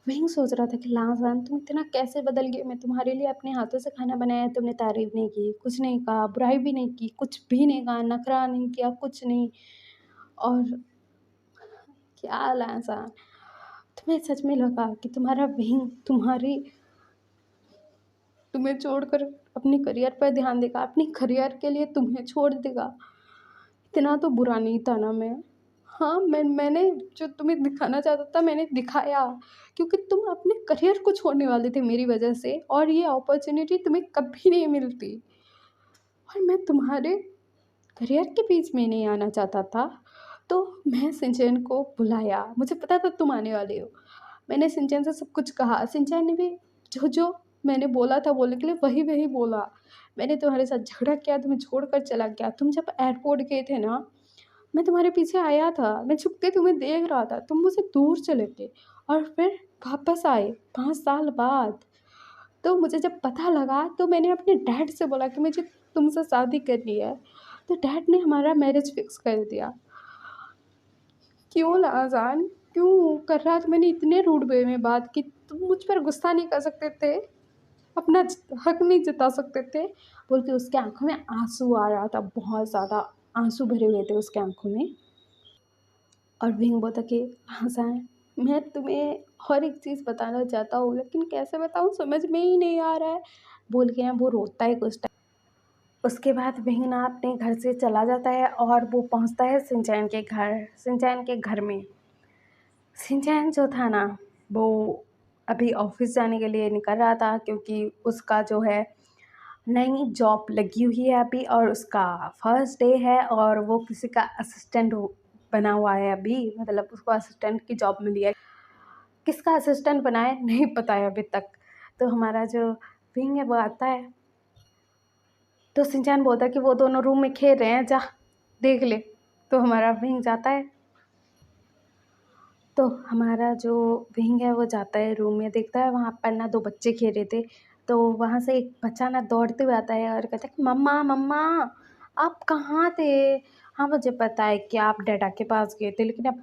विंग सोच रहा था कि लांगसान तुम इतना कैसे बदल गए, मैं तुम्हारे लिए अपने हाथों से खाना बनाया, तुमने तारीफ नहीं की, कुछ नहीं कहा, बुराई भी नहीं की, कुछ भी नहीं कहा, नखरा नहीं किया, कुछ नहीं। और क्या लांगसान, तुम्हें सच में लगा कि तुम्हारा विंग तुम्हें छोड़कर अपने करियर पर ध्यान देगा, अपने करियर के लिए तुम्हें छोड़ देगा। इतना तो बुरा नहीं था ना मैं। हाँ, मैंने जो तुम्हें दिखाना चाहता था मैंने दिखाया, क्योंकि तुम अपने करियर को छोड़ने वाले थे मेरी वजह से, और ये अपॉर्चुनिटी तुम्हें कभी नहीं मिलती। और मैं तुम्हारे करियर के बीच में नहीं आना चाहता था, तो मैं सिंचन को बुलाया, मुझे पता था तुम आने वाले हो। मैंने सिंचन से सब कुछ कहा, सिंचन ने भी जो जो मैंने बोला था बोलने के लिए वही वही बोला। मैंने तुम्हारे साथ झगड़ा किया, तुम्हें छोड़कर चला गया। तुम जब एयरपोर्ट गए थे ना, मैं तुम्हारे पीछे आया था, मैं छुप के तुम्हें देख रहा था, तुम मुझसे दूर चले गए और फिर वापस आए 5 साल बाद। तो मुझे जब पता लगा तो मैंने अपने डैड से बोला कि मुझे तुमसे शादी करनी है, तो डैड ने हमारा मैरिज फिक्स कर दिया। क्यों लाजान, क्यों कर रहा था, मैंने इतने रूड वे में बात की, तुम मुझ पर गुस्सा नहीं कर सकते थे, अपना हक नहीं जता सकते थे। बोल के उसके आंखों में आंसू आ रहा था, बहुत ज़्यादा आंसू भरे हुए थे उसके आंखों में। और विंग बोला कि लाजान, मैं तुम्हें हर एक चीज़ बताना चाहता हूँ लेकिन कैसे बताऊँ, समझ में ही नहीं आ रहा है। बोल के ना वो रोता है कुछ टाइम। उसके बाद विंग ना अपने घर से चला जाता है और वो पहुंचता है सिंचैन के घर में। सिंचैन जो था ना, वो अभी ऑफिस जाने के लिए निकल रहा था, क्योंकि उसका जो है नई जॉब लगी हुई है अभी, और उसका फर्स्ट डे है, और वो किसी का असिस्टेंट बना हुआ है अभी, मतलब उसको असिस्टेंट की जॉब मिली है। किसका असिस्टेंट बना है नहीं पता है अभी तक। तो हमारा जो विंग है वो आता है, तो सिंचैन बोलता है कि वो दोनों रूम में खेल रहे हैं, जा देख ले। तो हमारा विंग जाता है, तो हमारा जो विंग है वो जाता है रूम में, देखता है वहाँ पर ना 2 बच्चे खेल रहे थे। तो वहाँ से एक बच्चा ना दौड़ते हुए आता है और कहता है कि मम्मा मम्मा, आप कहाँ थे। हाँ, मुझे पता है कि आप डैडा के पास गए थे, लेकिन अब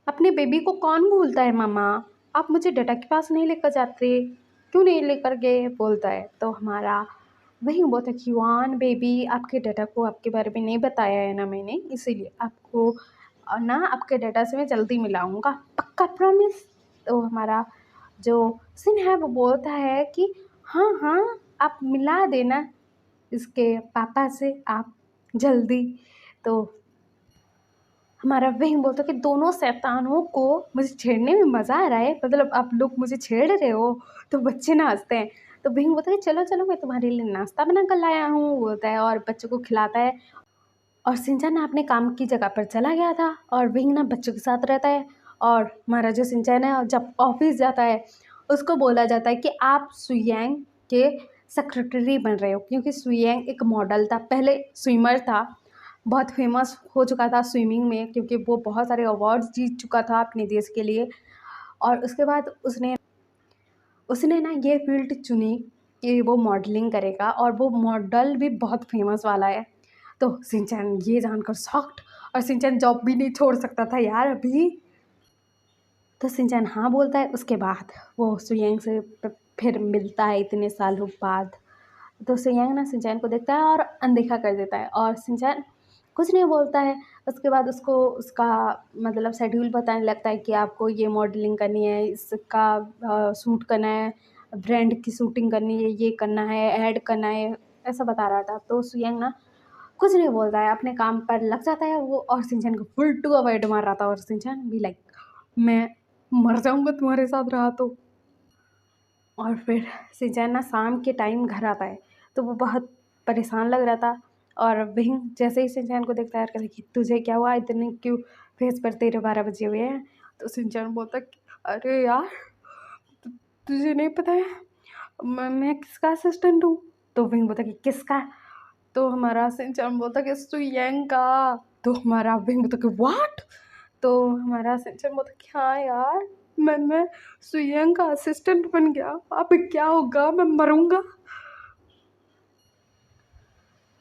अपने बेबी को कौन भूलता है मम्मा, आप मुझे डैडा के पास नहीं लेकर जाते, क्यों नहीं लेकर गए, बोलता है। तो हमारा वही बोलता है कि वन बेबी, आपके डैडा को आपके बारे में नहीं बताया है ना मैंने, इसीलिए आपको ना आपके डैडा से मैं जल्दी मिलाऊंगा, पक्का प्रॉमिस। तो हमारा जो सिन है वो बोलता है कि हाँ हाँ, आप मिला देना इसके पापा से, आप जल्दी। तो हमारा विंग बोलता कि दोनों शैतानों को मुझे छेड़ने में मज़ा आ रहा है, मतलब आप लोग मुझे छेड़ रहे हो। तो बच्चे ना हंसते हैं। तो विंग बोलता है चलो चलो, मैं तुम्हारे लिए नाश्ता बना कर लाया हूँ, बोलता है, और बच्चों को खिलाता है। और सिंचन ना अपने काम की जगह पर चला गया था, और विंग ना बच्चों के साथ रहता है। और हमारा जो सिंचन है, और जब ऑफिस जाता है उसको बोला जाता है कि आप सुयांग के सेक्रेटरी बन रहे हो, क्योंकि सुयांग एक मॉडल था, पहले स्विमर था, बहुत फेमस हो चुका था स्विमिंग में, क्योंकि वो बहुत सारे अवार्ड्स जीत चुका था अपने देश के लिए। और उसके बाद उसने उसने ना ये फील्ड चुनी कि वो मॉडलिंग करेगा, और वो मॉडल भी बहुत फेमस वाला है। तो सिंचन ये जानकर शॉक्ड, और सिंचन जॉब भी नहीं छोड़ सकता था यार अभी। तो सिंचन हाँ बोलता है। उसके बाद वो सुयंग से फिर मिलता है इतने सालों बाद। तो सुयंग ना सिंचन को देखता है और अनदेखा कर देता है, और सिंचन कुछ नहीं बोलता है। उसके बाद उसको उसका मतलब शेड्यूल बताने लगता है कि आपको ये मॉडलिंग करनी है, इसका शूट करना है, ब्रांड की शूटिंग करनी है, ये करना है, ऐड करना है, ऐसा बता रहा था। तो सुयंग ना कुछ नहीं बोलता है, अपने काम पर लग जाता है वो, और सिंचन को फुल टू अवॉइड मार रहा था, और सिंचन भी लाइक मैं मर जाऊंगा तुम्हारे साथ रहा तो। और फिर सिंचन ना शाम के टाइम घर आता है, तो वो बहुत परेशान लग रहा था। और विंग जैसे ही सिंचन को देखता है, कहता है कि तुझे क्या हुआ, इतने क्यों फेस पर तेरे 12 बजे हुए हैं। तो सिंचन बोलता कि अरे यार, तुझे नहीं पता है मैं किसका असिस्टेंट हूँ। तो विंग बोलता कि किसका। तो हमारा सिंचन बोलता कि सुयंग का। तो हमारा विंग बोलता कि व्हाट। तो हमारा सिंचन बोलता कि हाँ यार, मैं सुयंग का असिस्टेंट बन गया, अब क्या होगा, मैं मरूंगा।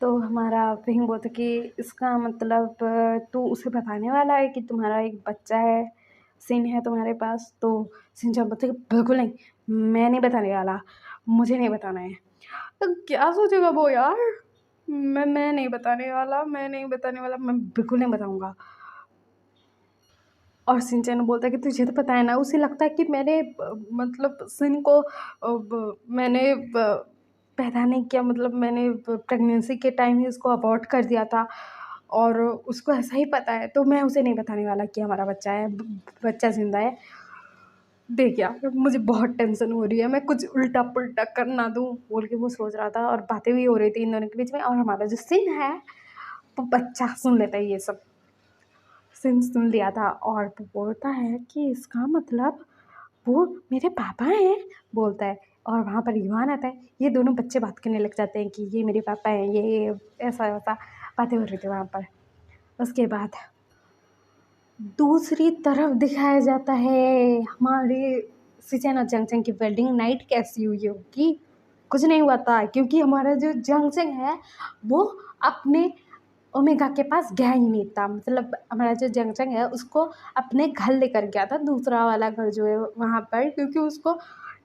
तो हमारा वहीं बोलता कि इसका मतलब तू उसे बताने वाला है कि तुम्हारा एक बच्चा है, सिन है तुम्हारे पास। तो सिंचन बोलता कि बिल्कुल नहीं, मैं नहीं बताने वाला, मुझे नहीं बताना है। तो क्या सोचेगा वो यार, मैं नहीं बताने वाला, मैं नहीं बताने वाला, मैं बिल्कुल नहीं बताऊंगा। और सिंचन बोलता है कि तुझे तो पता है ना, उसे लगता है कि मैंने मतलब सिन को मैंने पैदा नहीं किया, मतलब मैंने प्रेगनेंसी के टाइम ही उसको अबॉर्ट कर दिया था, और उसको ऐसा ही पता है, तो मैं उसे नहीं बताने वाला कि हमारा बच्चा है, बच्चा जिंदा है। देख यार, मुझे बहुत टेंशन हो रही है, मैं कुछ उल्टा पुल्टा कर ना दूँ बोल के वो सोच रहा था, और बातें भी हो रही थी इन दोनों के बीच में। और हमारा जो सिन है वो बच्चा सुन लेता है ये सब, सिन सुन लिया था, और वो बोलता है कि इसका मतलब वो मेरे पापा हैं, बोलता है। और वहाँ पर युवान आता है, ये दोनों बच्चे बात करने लग जाते हैं कि ये मेरे पापा हैं, ये ऐसा वैसा बातें हो रही थी वहाँ पर। उसके बाद दूसरी तरफ दिखाया जाता है हमारे सिचन और जंगचंग की वेडिंग नाइट कैसी हुई होगी। कुछ नहीं हुआ था, क्योंकि हमारा जो जंगचंग है वो अपने ओमेगा के पास गया ही नहीं था। मतलब हमारा जो जंगचंग है उसको अपने घर लेकर गया था, दूसरा वाला घर जो है वहाँ पर, क्योंकि उसको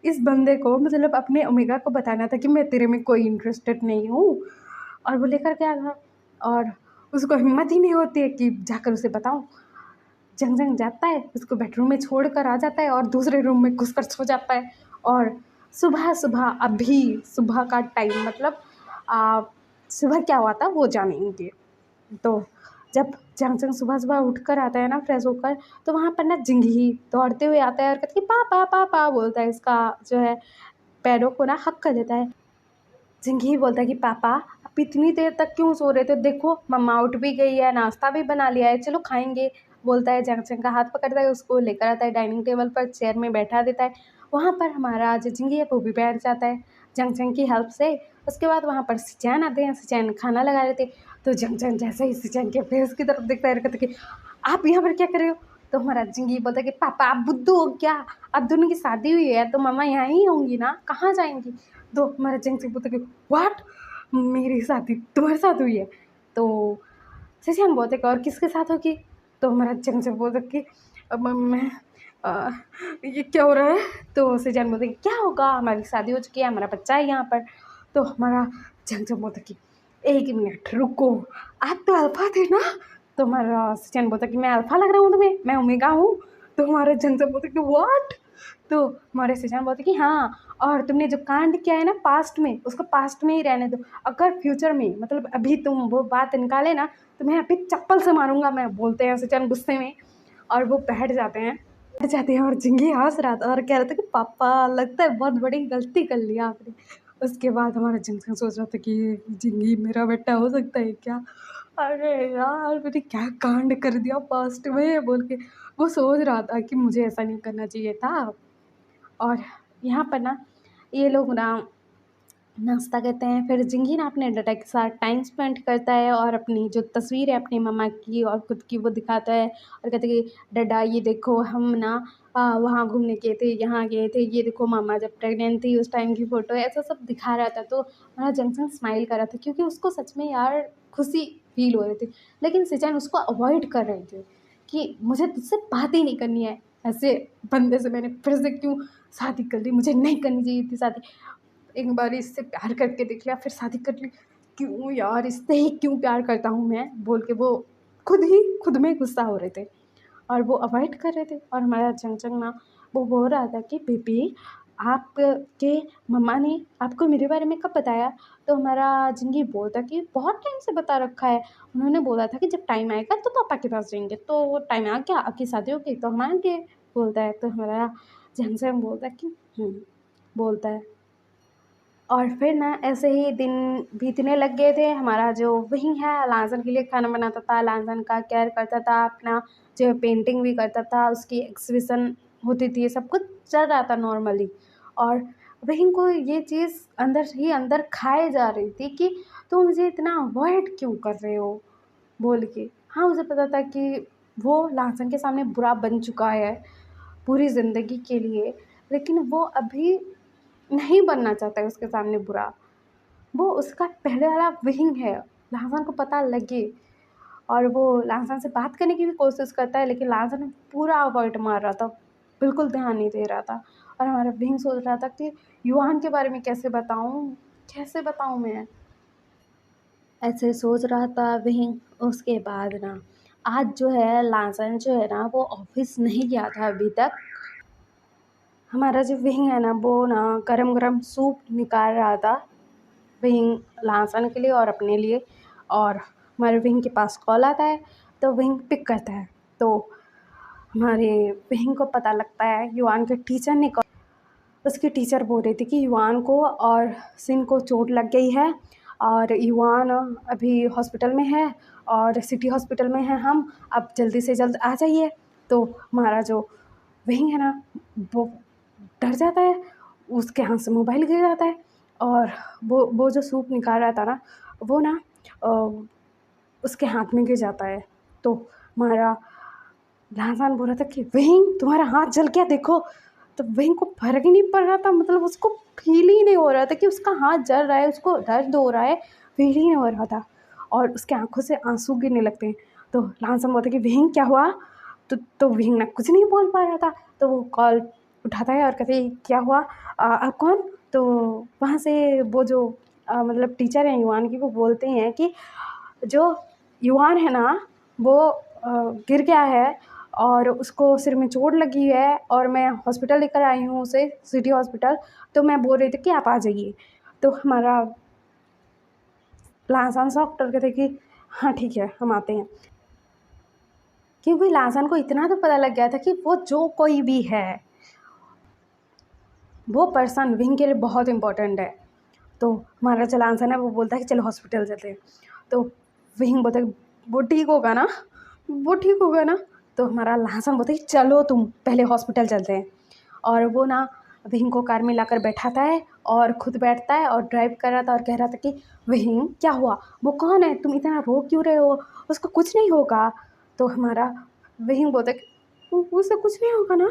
इस बंदे को मतलब अपने ओमेगा को बताना था कि मैं तेरे में कोई इंटरेस्टेड नहीं हूँ, और वो लेकर गया था। और उसको हिम्मत ही नहीं होती है कि जाकर उसे बताऊँ। जंग जाता है, उसको बेडरूम में छोड़ कर आ जाता है और दूसरे रूम में घुस कर सो जाता है। और सुबह सुबह, अभी सुबह का टाइम, मतलब सुबह क्या हुआ था वो जानेंगे। तो जब जंग सुबह-सुबह उठकर आता है ना फ्रेश होकर, तो वहाँ पर ना जिंगी दौड़ते हुए आता है और कहता है कि पापा पापा, बोलता है, इसका जो है पैरों को ना हक कर देता है। जिंगी बोलता है कि पापा आप इतनी देर तक क्यों सो रहे थे, देखो मम्मा उठ भी गई है, नाश्ता भी बना लिया है, चलो खाएंगे। बोलता है, जंग का हाथ पकड़ता है, उसको लेकर आता है डाइनिंग टेबल पर, चेयर में बैठा देता है। वहाँ पर हमारा जो जिंगी है वो भी बैठ जाता है जंग की हेल्प से। उसके बाद वहाँ पर सिचैन आते हैं, सिचैन खाना लगा रहे थे। तो जंग जैसे ही सिचैन के फेस की तरफ देखता है, कहता है कि आप यहाँ पर क्या कर रहे हो। तो हमारा जिंगी बोलता है कि पापा आप बुद्धू हो क्या, अब दोनों की शादी हुई है तो मम्मा यहाँ ही होंगी ना, कहाँ जाएंगी। तो हमारा जंग बोलता है कि व्हाट, मेरी शादी तुम्हारे साथ हुई है। तो सिचैन बोलते कि और किसके साथ होगी। तो हमारा जंग बोलता कि अब मैं अ, ये क्या हो रहा है। तो सिचैन बोलते कि क्या होगा, हमारी शादी हो चुकी है, हमारा बच्चा है यहाँ पर। तो हमारा जंग बोलता कि एक मिनट रुको, आप तो अल्फा थे ना। तो हमारा सिचैन बोलता कि मैं अल्फा लग रहा हूँ तुम्हें, मैं ओमेगा हूँ। तो हमारे जंग बोलता कि व्हाट। तो हमारे सिचैन बोलते कि हाँ, और तुमने जो कांड किया है ना पास्ट में, उसको पास्ट में ही रहने दो। अगर फ्यूचर में, मतलब अभी तुम वो बात निकाले ना, तो मैं अभी चप्पल से मारूंगा मैं, बोलते हैं सिचैन गुस्से में। और वो बैठ जाते हैं और जिंगी हंस रहा था और कह रहा था कि पापा लगता है बहुत बड़ी गलती कर लिया आपने। उसके बाद हमारा जिंग सोच रहा था कि ये जिंगी मेरा बेटा हो सकता है क्या। अरे यार, मैंने क्या कांड कर दिया पास्ट में बोल के वो सोच रहा था कि मुझे ऐसा नहीं करना चाहिए था। और यहाँ पर ना ये लोग ना नाश्ता करते हैं, फिर जिंगी ना अपने डाटा के साथ टाइम स्पेंड करता है और अपनी जो तस्वीर है अपनी मम्मा की और खुद की वो दिखाता है, और कहते हैं कि डाडा ये देखो हम ना वहाँ घूमने गए थे, यहाँ गए थे, ये देखो मामा जब प्रेग्नेंट थी उस टाइम की फ़ोटो है, ऐसा सब दिखा रहा था। तो हमारा जंक्शन स्माइल कर रहा था, क्योंकि उसको सच में यार खुशी फील हो रही थी। लेकिन सिचैन उसको अवॉइड कर रहे थे कि मुझे तुझसे बात ही नहीं करनी है, ऐसे बंदे से मैंने फिर से क्यों शादी कर ली, मुझे नहीं करनी चाहिए थी शादी, एक बार इससे प्यार करके देख लिया फिर शादी कर ली, क्यों यार इससे ही क्यों प्यार करता हूँ मैं बोल के वो खुद में गुस्सा हो रहे थे और वो अवॉइड कर रहे थे। और हमारा जंग ना वो बोल रहा था कि बेबी आपके मम्मा ने आपको मेरे बारे में कब बताया। तो हमारा जिंगी बोलता कि बहुत टाइम से बता रखा है, उन्होंने बोला था कि जब टाइम आएगा तो पापा के पास जाएंगे, तो टाइम आ गया, आपकी शादी हो गई तो हम आएंगे, बोलता है। तो हमारा जंग बोलता है कि बोलता है। और फिर ना ऐसे ही दिन बीतने लग गए थे। हमारा जो वही है लाजन के लिए खाना बनाता था, लाजन का केयर करता था, अपना जो पेंटिंग भी करता था, उसकी एग्जीबिशन होती थी, सब कुछ चल रहा था नॉर्मली। और वहीं को ये चीज़ अंदर ही अंदर खाए जा रही थी कि तुम मुझे इतना अवॉइड क्यों कर रहे हो बोल के। हाँ, मुझे पता था कि वो लाजन के सामने बुरा बन चुका है पूरी ज़िंदगी के लिए, लेकिन वो अभी नहीं बनना चाहता है उसके सामने बुरा। वो उसका पहले वाला विंग है, लाजन को पता लगे, और वो लाजन से बात करने की भी कोशिश करता है, लेकिन लाजन पूरा अवॉइड मार रहा था, बिल्कुल ध्यान नहीं दे रहा था। और हमारा विंग सोच रहा था कि युवान के बारे में कैसे बताऊँ मैं, ऐसे सोच रहा था विंग। उसके बाद ना आज जो है लाजन जो है ना वो ऑफिस नहीं गया था अभी तक। हमारा जो विंग है ना वो ना गरम गरम सूप निकाल रहा था विंग लासन के लिए और अपने लिए। और हमारे विंग के पास कॉल आता है तो विंग पिक करता है। तो हमारे विंग को पता लगता है युवान के टीचर ने उसकी टीचर बोल रही थी कि युवान को और सिन को चोट लग गई है और युवान अभी हॉस्पिटल में है और सिटी हॉस्पिटल में है, हम अब जल्दी से जल्द आ जाइए। तो हमारा जो विंग है ना वो डर जाता है, उसके हाथ से मोबाइल गिर जाता है और वो जो सूप निकाल रहा था ना वो ना अ, उसके हाथ में गिर जाता है। तो हमारा लासान बोल रहा था कि विंग तुम्हारा हाथ जल गया देखो। तो विंग को फर्क ही नहीं पड़ रहा था, मतलब उसको फील ही नहीं हो रहा था कि उसका हाथ जल रहा है, उसको दर्द हो रहा है, फील ही नहीं हो रहा था। और उसके आंखों से आंसू गिरने लगते हैं। तो लासान बोलता है कि विंग क्या हुआ। तो विंग ना कुछ नहीं बोल पा रहा था। तो वो कॉल उठाता है और कहते हैं क्या हुआ, आप कौन। तो वहाँ से वो जो मतलब टीचर हैं युवान की, वो बोलते हैं कि जो युवान है ना वो गिर गया है और उसको सिर में चोट लगी है और मैं हॉस्पिटल लेकर आई हूँ उसे, सिटी हॉस्पिटल। तो मैं बोल रही थी कि आप आ जाइए। तो हमारा लासान सा डॉक्टर कहते कि हाँ ठीक है हम आते हैं, क्योंकि लासान को इतना तो पता लग गया था कि वो जो कोई भी है वो पर्सन विंग के लिए बहुत इंपॉर्टेंट है। तो हमारा जो लासान है वो बोलता है कि चलो हॉस्पिटल चलते हैं। तो विंग बोलता है वो ठीक होगा ना, वो ठीक होगा ना। तो हमारा लासान बोलता है कि चलो तुम पहले हॉस्पिटल चलते हैं। और वो ना विंग को कार में लाकर बैठाता है और खुद बैठता है और ड्राइव कर रहा था और कह रहा था कि विंग क्या हुआ, वो कौन है, तुम इतना रो क्यों रहे हो, उसको कुछ नहीं होगा। तो हमारा विंग बोलता है कि उसे कुछ नहीं होगा ना,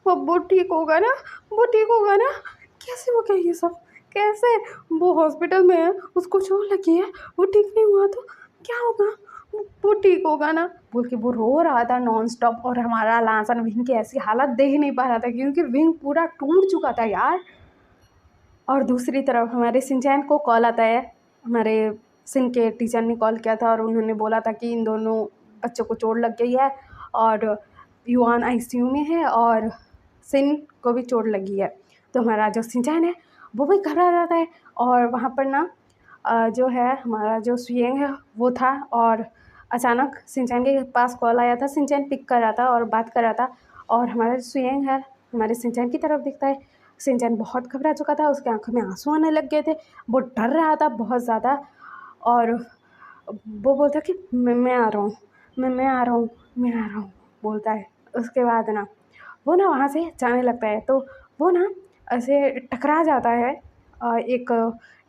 वो ठीक होगा ना, वो ठीक होगा ना। कैसे हो गया ये सब, कैसे, वो हॉस्पिटल में है, उसको चोट लगी है, वो ठीक नहीं हुआ तो क्या होगा, वो ठीक होगा ना बोल के वो रो रहा था नॉन स्टॉप। और हमारा लासन विंग की ऐसी हालत देख नहीं पा रहा था क्योंकि विंग पूरा टूट चुका था यार। और दूसरी तरफ हमारे सिंचैन को कॉल आता है, हमारे सिन के टीचर ने कॉल किया था और उन्होंने बोला था कि इन दोनों बच्चों को चोट लग गई है और युआन आईसीयू में है और सिन को भी चोट लगी है। तो हमारा जो सिंचैन है वो भी घबरा जाता है। और वहाँ पर ना जो है हमारा जो सुयेंग है वो था और अचानक सिंचैन के पास कॉल आया था, सिंचैन पिक कर रहा था और बात कर रहा था। और हमारा जो सुयेंग है हमारे सिंचैन की तरफ दिखता है। सिंचैन बहुत घबरा चुका था, उसके आंखों में आंसू आने लग गए थे, वो डर रहा था बहुत ज़्यादा। और वो बोलता कि मैं आ रहा हूँ, मैं आ रहा हूँ, मैं आ रहा हूँ बोलता है। उसके बाद ना वो ना वहाँ से जाने लगता है। तो वो ना ऐसे टकरा जाता है एक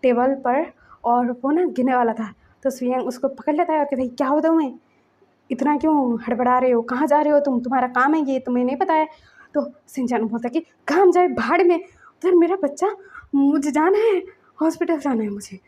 टेबल पर और वो ना गिरने वाला था। तो सुयंग उसको पकड़ लेता है और कहता है क्या हो तुम्हें, इतना क्यों हड़बड़ा रहे हो, कहाँ जा रहे हो तुम, तुम्हारा काम है ये, तुम्हें नहीं पता है। तो सिंचन बोलता कि काम जाए भाड़ में, उधर मेरा बच्चा, मुझे जाना है, हॉस्पिटल जाना है मुझे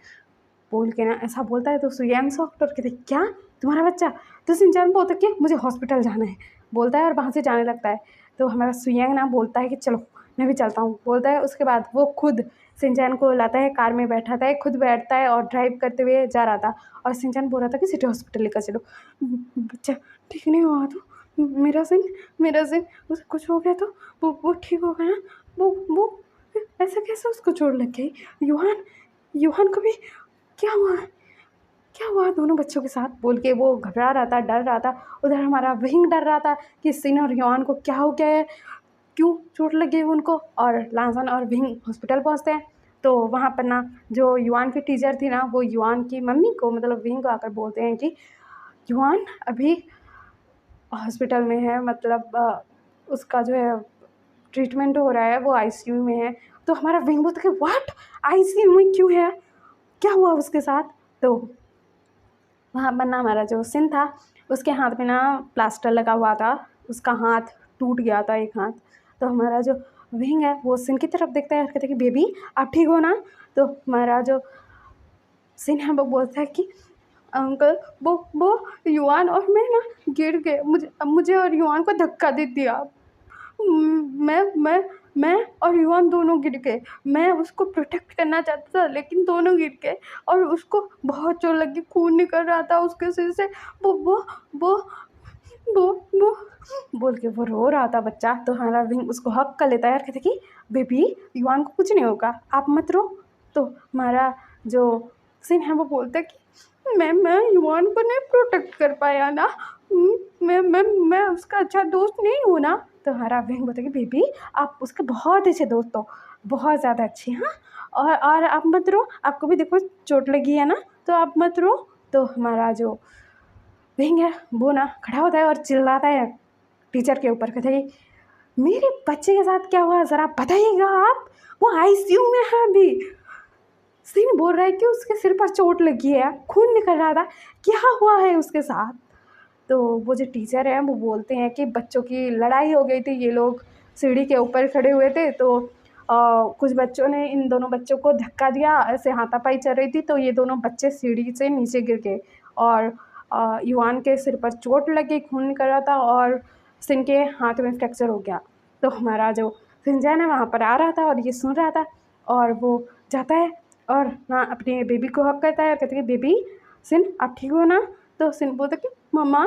बोल के ना ऐसा बोलता है। तो सुयांग सॉफ्ट और कहते क्या तुम्हारा बच्चा। तो सिंचन बोलता कि मुझे हॉस्पिटल जाना है बोलता है और वहाँ से जाने लगता है। तो हमारा सुयांग ना बोलता है कि चलो मैं भी चलता हूँ बोलता है। उसके बाद वो खुद सिंचन को लाता है, कार में बैठाता है, खुद बैठता है और ड्राइव करते हुए जा रहा था। और सिंचन बोल रहा था कि सिटी हॉस्पिटल लेकर चलो, बच्चा ठीक नहीं हुआ तो मेरा सिन उसे कुछ हो गया तो वो ठीक होगा ना, वो ऐसा कैसे उसको चोट लग गई। युहान युहान को भी क्या हुआ, क्या हुआ दोनों बच्चों के साथ बोल के वो घबरा रहा था, डर रहा था। उधर हमारा विंग डर रहा था कि सिन और युआन को क्या हो गया है, क्यों चोट लगी है उनको। और लांसन और विंग हॉस्पिटल पहुंचते हैं। तो वहाँ पर ना जो युआन की टीचर थी ना वो युआन की मम्मी को मतलब विंग को आकर बोलते हैं कि युआन अभी हॉस्पिटल में है, मतलब उसका जो है ट्रीटमेंट हो रहा है, वो आईसीयू में है। तो हमारा विंग बोलता है कि व्हाट, आईसीयू में क्यों है, क्या हुआ उसके साथ। तो वहाँ पर ना हमारा जो सिन था उसके हाथ में ना प्लास्टर लगा हुआ था, उसका हाथ टूट गया था एक हाथ। तो हमारा जो विंग है वो सिन की तरफ देखता है और कहता है कि बेबी आप ठीक हो ना। तो हमारा जो सिन है वो बोलता है कि अंकल वो युआन और मैं ना गिर गए, मुझे मुझे और युआन को धक्का दे दिया। मैं और युवान दोनों गिर गए। मैं उसको प्रोटेक्ट करना चाहता था लेकिन दोनों गिर गए और उसको बहुत चोट लगी, खून निकल रहा था उसके सिर से। वो वो वो बोल के वो रो रहा था बच्चा। तो हमारा विंग उसको हक कर लेता है और कहते कि बेबी युवान को कुछ नहीं होगा, आप मत रो। तो हमारा जो सिन है वो बोलता है कि मैं युवान को नहीं प्रोटेक्ट कर पाया ना, मैं उसका अच्छा दोस्त नहीं हूँ ना। तो हमारा विंग बोलता है कि बेबी आप उसके बहुत अच्छे दोस्त हो, बहुत ज़्यादा अच्छे। हाँ, और आप मत रो, आपको भी देखो चोट लगी है ना, तो आप मत रो। तो हमारा जो विंग है वो ना खड़ा होता है और चिल्लाता है टीचर के ऊपर, कहते हैं मेरे बच्चे के साथ क्या हुआ ज़रा बताइएगा आप, वो आईसीयू में है अभी। सिंह बोल रहा है कि उसके सिर पर चोट लगी है, खून निकल रहा था, क्या हुआ है उसके साथ। तो वो जो टीचर हैं वो बोलते हैं कि बच्चों की लड़ाई हो गई थी, ये लोग सीढ़ी के ऊपर खड़े हुए थे तो कुछ बच्चों ने इन दोनों बच्चों को धक्का दिया, ऐसे हाथापाई चल रही थी तो ये दोनों बच्चे सीढ़ी से नीचे गिर गए और युवान के सिर पर चोट लगी, खून निकल रहा था और सिंह के हाथ में फ्रैक्चर हो गया। तो हमारा जो सिंजैन है वहाँ पर आ रहा था और ये सुन रहा था और वो जाता है और ना अपने बेबी को हक करता है और कहते हैं बेबी सिन आप ठीक हो ना। तो सिन बोलता कि मम्मा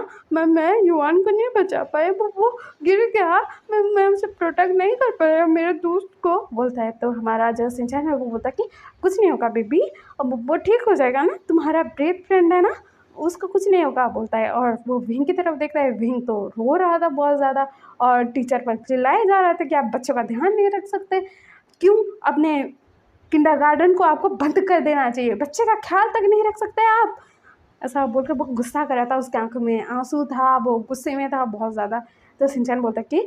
मैं युवान को नहीं बचा पाया, वो गिर गया, मैं उसे प्रोटेक्ट नहीं कर पाया मेरे दोस्त को, बोलता है। तो हमारा जो सिंचैन है वो बोलता है कि कुछ नहीं होगा बेबी, अब वो ठीक हो जाएगा ना, तुम्हारा ब्रेथ फ्रेंड है ना, उसको कुछ नहीं होगा, बोलता है। और वो विंग की तरफ देखता है, विंग तो रो रहा था बहुत ज़्यादा और टीचर पर चिल्लाए जा रहा था कि आप बच्चों का ध्यान नहीं रख सकते, क्यों अपने किंडरगार्टन को आपको बंद कर देना चाहिए, बच्चे का ख्याल तक नहीं रख सकते आप, ऐसा बोलकर बहुत गुस्सा कर रहा था, उसकी आंखों में आंसू था, वो गुस्से में था बहुत ज़्यादा। तो सिंचैन बोलता कि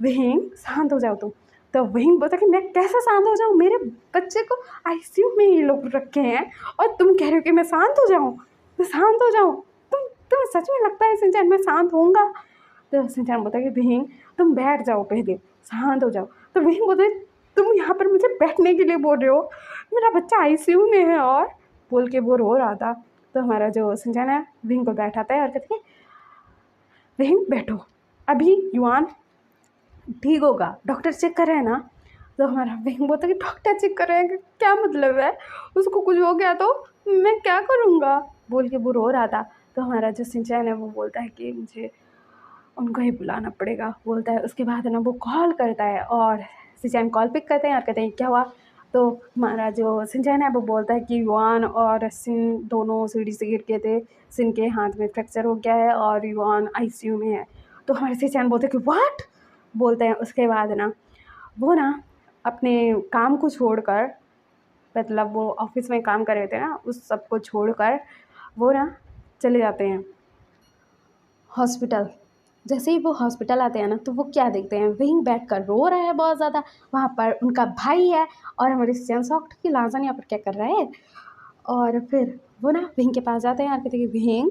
विंग शांत हो जाओ तुम। तो विंग बोलता कि मैं कैसे शांत हो जाऊँ, मेरे बच्चे को आईसीयू में ये लोग रखे हैं और तुम कह रहे हो कि मैं शांत हो जाऊँ, मैं शांत हो जाऊँ, तुम्हें सच में लगता है सिंचैन मैं शांत होऊंगा। तो सिंचैन बोलता कि विंग तुम बैठ जाओ, पहले शांत हो जाओ। तो विंग बोलता तुम यहाँ पर मुझे बैठने के लिए बोल रहे हो, मेरा बच्चा आईसीयू में है, और बोल के वो रो रहा था। तो हमारा जो सिंचैन है विंग को बैठाता है और कहते हैं विंग बैठो, अभी युवान ठीक होगा, डॉक्टर चेक कर रहे हैं ना। तो हमारा विंग बोलता कि डॉक्टर चेक कर रहे हैं, क्या मतलब है, उसको कुछ हो गया तो मैं क्या करूँगा, बोल के वो रो रहा था। तो हमारा जो सिंचैन है वो बोलता है कि मुझे उनको ही बुलाना पड़ेगा, बोलता है। उसके बाद है ना वो कॉल करता है और सिंचैन कॉल पिक करते हैं और कहते हैं क्या हुआ। तो हमारा जो सिंचैन है वो बोलता है कि युवान और सिन दोनों सीढ़ी से गिर गए थे, सिन के हाथ में फ्रैक्चर हो गया है और युवान आईसीयू में है। तो हमारे सिंचैन बोलते हैं कि व्हाट, बोलते हैं। उसके बाद ना वो ना अपने काम को छोड़कर, मतलब वो ऑफिस में काम कर रहे थे ना, उस सब को छोड़कर वो ना चले जाते हैं हॉस्पिटल। जैसे ही वो हॉस्पिटल आते हैं ना तो वो क्या देखते हैं, विंग बैठ कर रो रहा है बहुत ज़्यादा, वहाँ पर उनका भाई है और हमारे सिंचैन सॉफ्ट की लाजन यहाँ पर क्या कर रहा है। और फिर वो ना विंग के पास जाते हैं और कहते हैं कि विंग,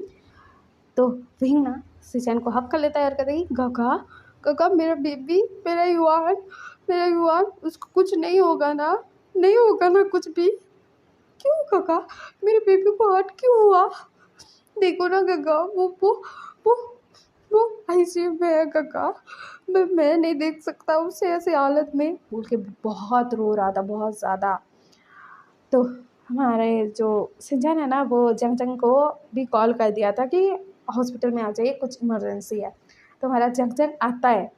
तो विंग ना सिंचैन को हक कर लेता है और कहते हैं कि काका काका मेरा बेबी, मेरा युवान उसको कुछ नहीं होगा ना, नहीं होगा ना कुछ भी। क्यों काका, मेरे बेबी को हर्ट क्यों हुआ, देखो ना काका वो वो आईसीयू में है काका, मैं नहीं देख सकता उसे ऐसे हालत में, बोल के बहुत रो रहा था बहुत ज़्यादा। तो हमारे जो सिंचैन है ना वो जंग जंग को भी कॉल कर दिया था कि हॉस्पिटल में आ जाइए, कुछ इमरजेंसी है। तो हमारा जंग जंग आता है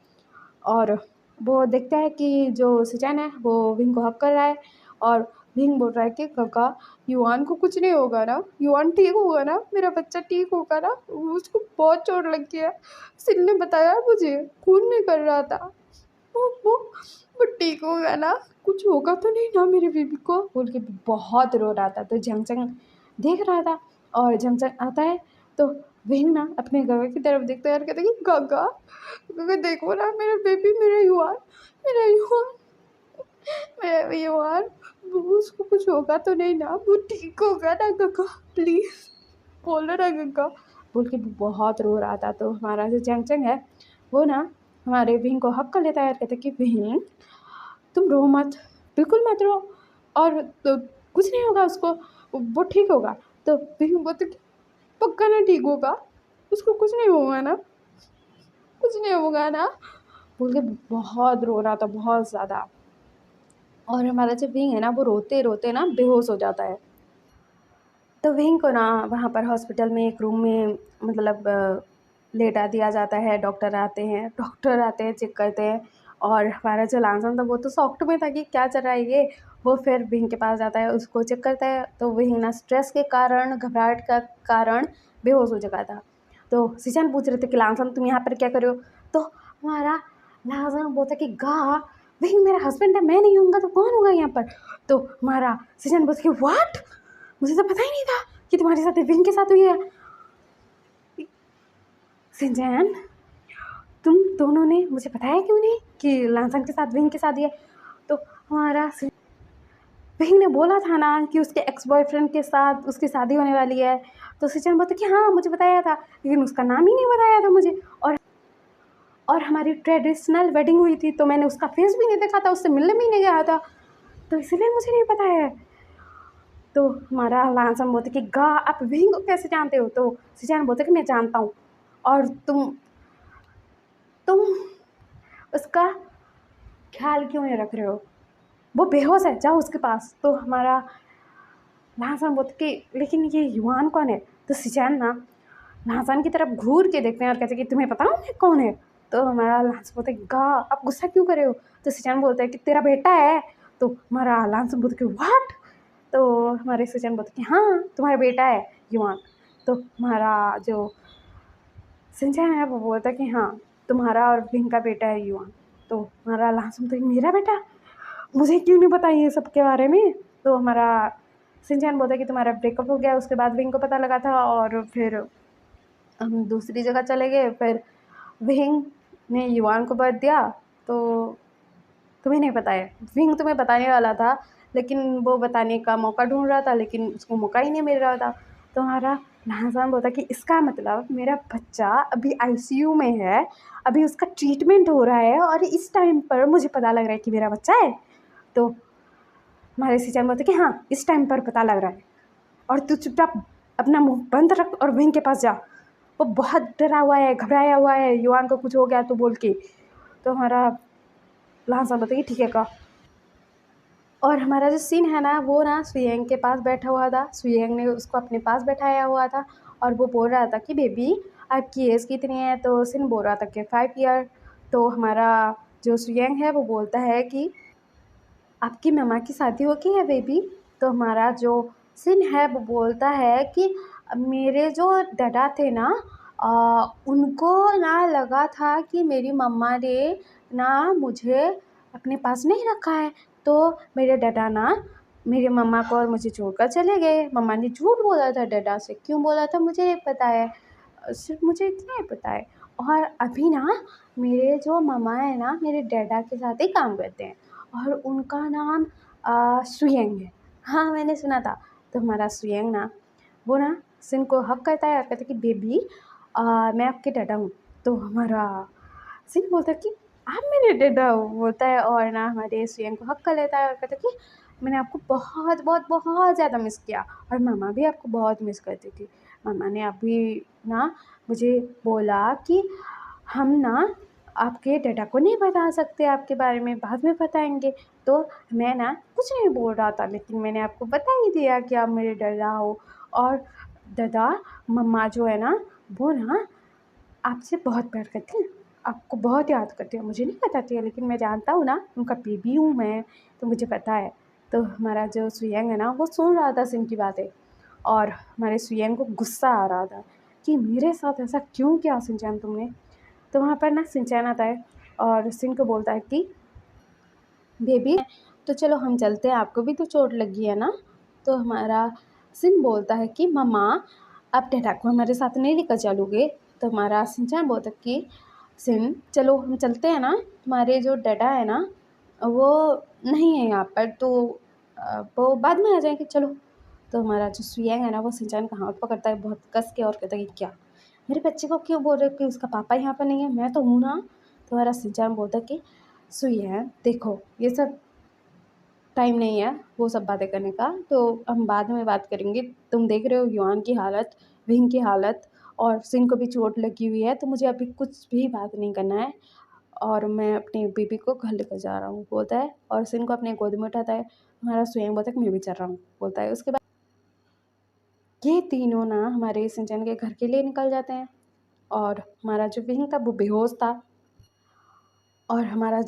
और वो देखता है कि जो सिंचैन है वो विंग को हक कर रहा है और विंग बोल रहा है कि काका युवान को कुछ नहीं होगा ना, युवान ठीक होगा ना, मेरा बच्चा ठीक होगा ना, उसको बहुत चोट लगी है, सिल ने बताया मुझे, खून निकल रहा था, वो ठीक होगा ना, कुछ होगा तो नहीं ना मेरे बेबी को, बोल के बहुत रो रहा था। तो जंगजंग देख रहा था और जंगजंग आता है तो विंग ना अपने गवे की तरफ देखता है और कहता है कि काका काका देखो ना मेरा बेबी, मेरा युवान मेरा युवान, वो उसको कुछ होगा तो नहीं ना, वो ठीक होगा ना काका, प्लीज बोलो ना काका, बोल के बहुत रो रहा था। तो हमारा जो जंगजंग है वो ना हमारे विंग को हक कर लेता है और कहता है कि विंग तुम रो मत, बिल्कुल मत रो, और तो कुछ नहीं होगा उसको, वो ठीक होगा। तो विंग बोलता कि पक्का ना ठीक होगा, उसको कुछ नहीं होगा ना, कुछ नहीं होगा ना, बोल के बहुत रो रहा था, बहुत ज़्यादा। और हमारा जो विंग है ना, वो रोते रोते ना बेहोश हो जाता है। तो विंग को ना वहाँ पर हॉस्पिटल में एक रूम में मतलब लेटा दिया जाता है। डॉक्टर आते हैं, चेक करते हैं। और हमारा जो लांसन था वो तो शॉक्ड में था कि क्या चल रहा है ये। वो फिर विंग के पास जाता है, उसको चेक करता है। तो विंग ना स्ट्रेस के कारण, घबराहट का कारण बेहोश हो चुका था। तो सिचन पूछ रहे थे कि लांसन तुम यहाँ पर क्या कर रहे हो। तो हमारा लांसन बोलता कि गा विंग मेरा हस्बैंड है, मैं नहीं होऊंगा तो कौन होगा यहाँ पर। तो हमारा सिचन बोलता कि व्हाट, मुझे तो पता ही नहीं था कि तुम्हारे साथ विंग के साथ हुई है। सिंचैन, तुम दोनों ने मुझे बताया क्यों नहीं कि लांसन के साथ विंग के साथ ही है। तो हमारा विंग ने बोला था ना कि उसके एक्स बॉयफ्रेंड के साथ उसकी शादी होने वाली है। तो सिंचैन बोलते कि हाँ मुझे बताया था, लेकिन उसका नाम ही नहीं बताया था मुझे। और हमारी ट्रेडिशनल वेडिंग हुई थी तो मैंने उसका फेस भी नहीं देखा था, उससे मिलने भी नहीं गया था, तो इसलिए मुझे नहीं पता है। तो हमारा लांसन बोलते कि गा आप विंग को कैसे जानते हो। तो सिचैन बोलते कि मैं जानता हूँ। और तुम उसका ख्याल क्यों नहीं रख रहे हो, वो बेहोश है, जाओ उसके पास। तो हमारा लांसन बोलते कि लेकिन ये युआन कौन है। तो सिचैन ना लांसन की तरफ घूर के देखते हैं और कहते हैं कि तुम्हें पता है कौन है। तो हमारा लांसन बोलते गा आप गुस्सा क्यों कर रहे हो। तो सिचैन बोलता है कि तेरा बेटा है। तो हमारा लांसन बोलते कि व्हाट। तो हमारे सिचैन बोलते कि हाँ तुम्हारा बेटा है युआन। तो हमारा जो सिंचैन है वो बोलता कि हाँ तुम्हारा और विंग का बेटा है युआन। तो हमारा लांसन बोलता कि मेरा बेटा, मुझे क्यों नहीं पता ये सब के बारे में। तो हमारा सिंचैन बोलता कि तुम्हारा ब्रेकअप हो गया, उसके बाद विंग को पता लगा था और फिर हम दूसरी जगह चले गए। फिर विंग ने युआन को बर्थ दिया। तो तुम्हें नहीं पता है, विंग तुम्हें बताने वाला था, लेकिन वो बताने का मौका ढूंढ रहा था, लेकिन उसको मौका ही नहीं मिल रहा था। तो हमारा लांसान बोलता कि इसका मतलब मेरा बच्चा अभी आईसीयू में है, अभी उसका ट्रीटमेंट हो रहा है और इस टाइम पर मुझे पता लग रहा है कि मेरा बच्चा है। तो हमारे सिचैन बोलते कि हाँ इस टाइम पर पता लग रहा है, और तू चुपचाप अपना मुंह बंद रख और विंग के पास जा, वो बहुत डरा हुआ है, घबराया हुआ है, युवान को कुछ हो गया तो बोल के। तो हमारा लांसान बोलता कि ठीक है का। और हमारा जो सीन है ना वो ना सुयंग के पास बैठा हुआ था, सुयंग ने उसको अपने पास बैठाया हुआ था। और वो बोल रहा था कि बेबी आपकी एज कितनी है। तो सिन बोल रहा था कि 5 ईयर। तो हमारा जो सुयंग है वो बोलता है कि आपकी मम्मा की शादी हो गई है बेबी। तो हमारा जो सिन है वो बोलता है कि मेरे जो दादा थे ना उनको ना लगा था कि मेरी मम्मा ने ना मुझे अपने पास नहीं रखा है। तो मेरे दादा ना मेरी मम्मा को और मुझे छोड़कर चले गए। मम्मा ने झूठ बोला था, दादा से क्यों बोला था मुझे नहीं पता है, सिर्फ मुझे इतना ही पता है। और अभी ना मेरे जो मम्मा है ना मेरे डैडा के साथ ही काम करते हैं, और उनका नाम सुयंग है। हाँ मैंने सुना था। तो हमारा सुयंग ना वो ना सिन को हक करता है और कहता है कि बेबी मैं आपके डैडा हूँ। तो हमारा सिन बोलता है कि आप मेरे डैडा हो बोलता है, और ना हमारे सुयंग को हक कर लेता है और कहता है कि मैंने आपको बहुत बहुत बहुत ज़्यादा मिस किया, और मामा भी आपको बहुत मिस करती थी। मामा ने अभी ना मुझे बोला कि हम ना आपके डैडा को नहीं बता सकते आपके बारे में, बाद में बताएंगे। तो मैं ना कुछ नहीं बोल रहा था, लेकिन मैंने आपको बता ही दिया कि आप मेरे डैडा हो। और दादा मम्मा जो है ना वो ना आपसे बहुत प्यार करती हैं, आपको बहुत याद करती हैं। मुझे नहीं बताती है, लेकिन मैं जानता हूँ ना उनका बेबी हूँ मैं, तो मुझे पता है। तो हमारा जो सुयंग है ना वो सुन रहा था सिन की बातें, और हमारे सुयंग को गुस्सा आ रहा था कि मेरे साथ ऐसा क्यों किया सिंचैन तुमने। तो वहाँ पर ना सिंचैन आता है और सिन को बोलता है कि बेबी तो चलो हम चलते हैं, आपको भी तो चोट लगी है ना। तो हमारा सिन बोलता है कि मम्मा आप डैडा को हमारे साथ नहीं लेकर चलोगे। तो हमारा सिंचैन बोलता है कि सिन चलो हम चलते हैं ना, हमारे जो डैडा है ना वो नहीं है यहाँ पर, तो वो बाद में आ जाएंगे चलो। तो हमारा जो सुयंग है ना वो सिंचैन का हाथ पकड़ता है बहुत कस के और कहता है कि क्या मेरे बच्चे को क्यों बोल रहे हो कि उसका पापा यहाँ पर नहीं है, मैं तो हूँ ना। तो हमारा सिंचैन बोलता है कि सुयंग देखो ये सब टाइम नहीं है वो सब बातें करने का, तो हम बाद में बात करेंगे। तुम देख रहे हो युआन की हालत, विंग की हालत, और सिन को भी चोट लगी हुई है, तो मुझे अभी कुछ भी बात नहीं करना है और मैं अपनी बेबी को घर लेकर जा रहा हूँ बोलता है, और सिन को अपने गोद में उठाता है। हमारा स्वयं बोलता है कि मैं भी चल रहा हूँ बोलता है। उसके बाद ये तीनों ना हमारे सिंचन के घर के लिए निकल जाते हैं, और हमारा जो विंग था वो बेहोश था, और हमारा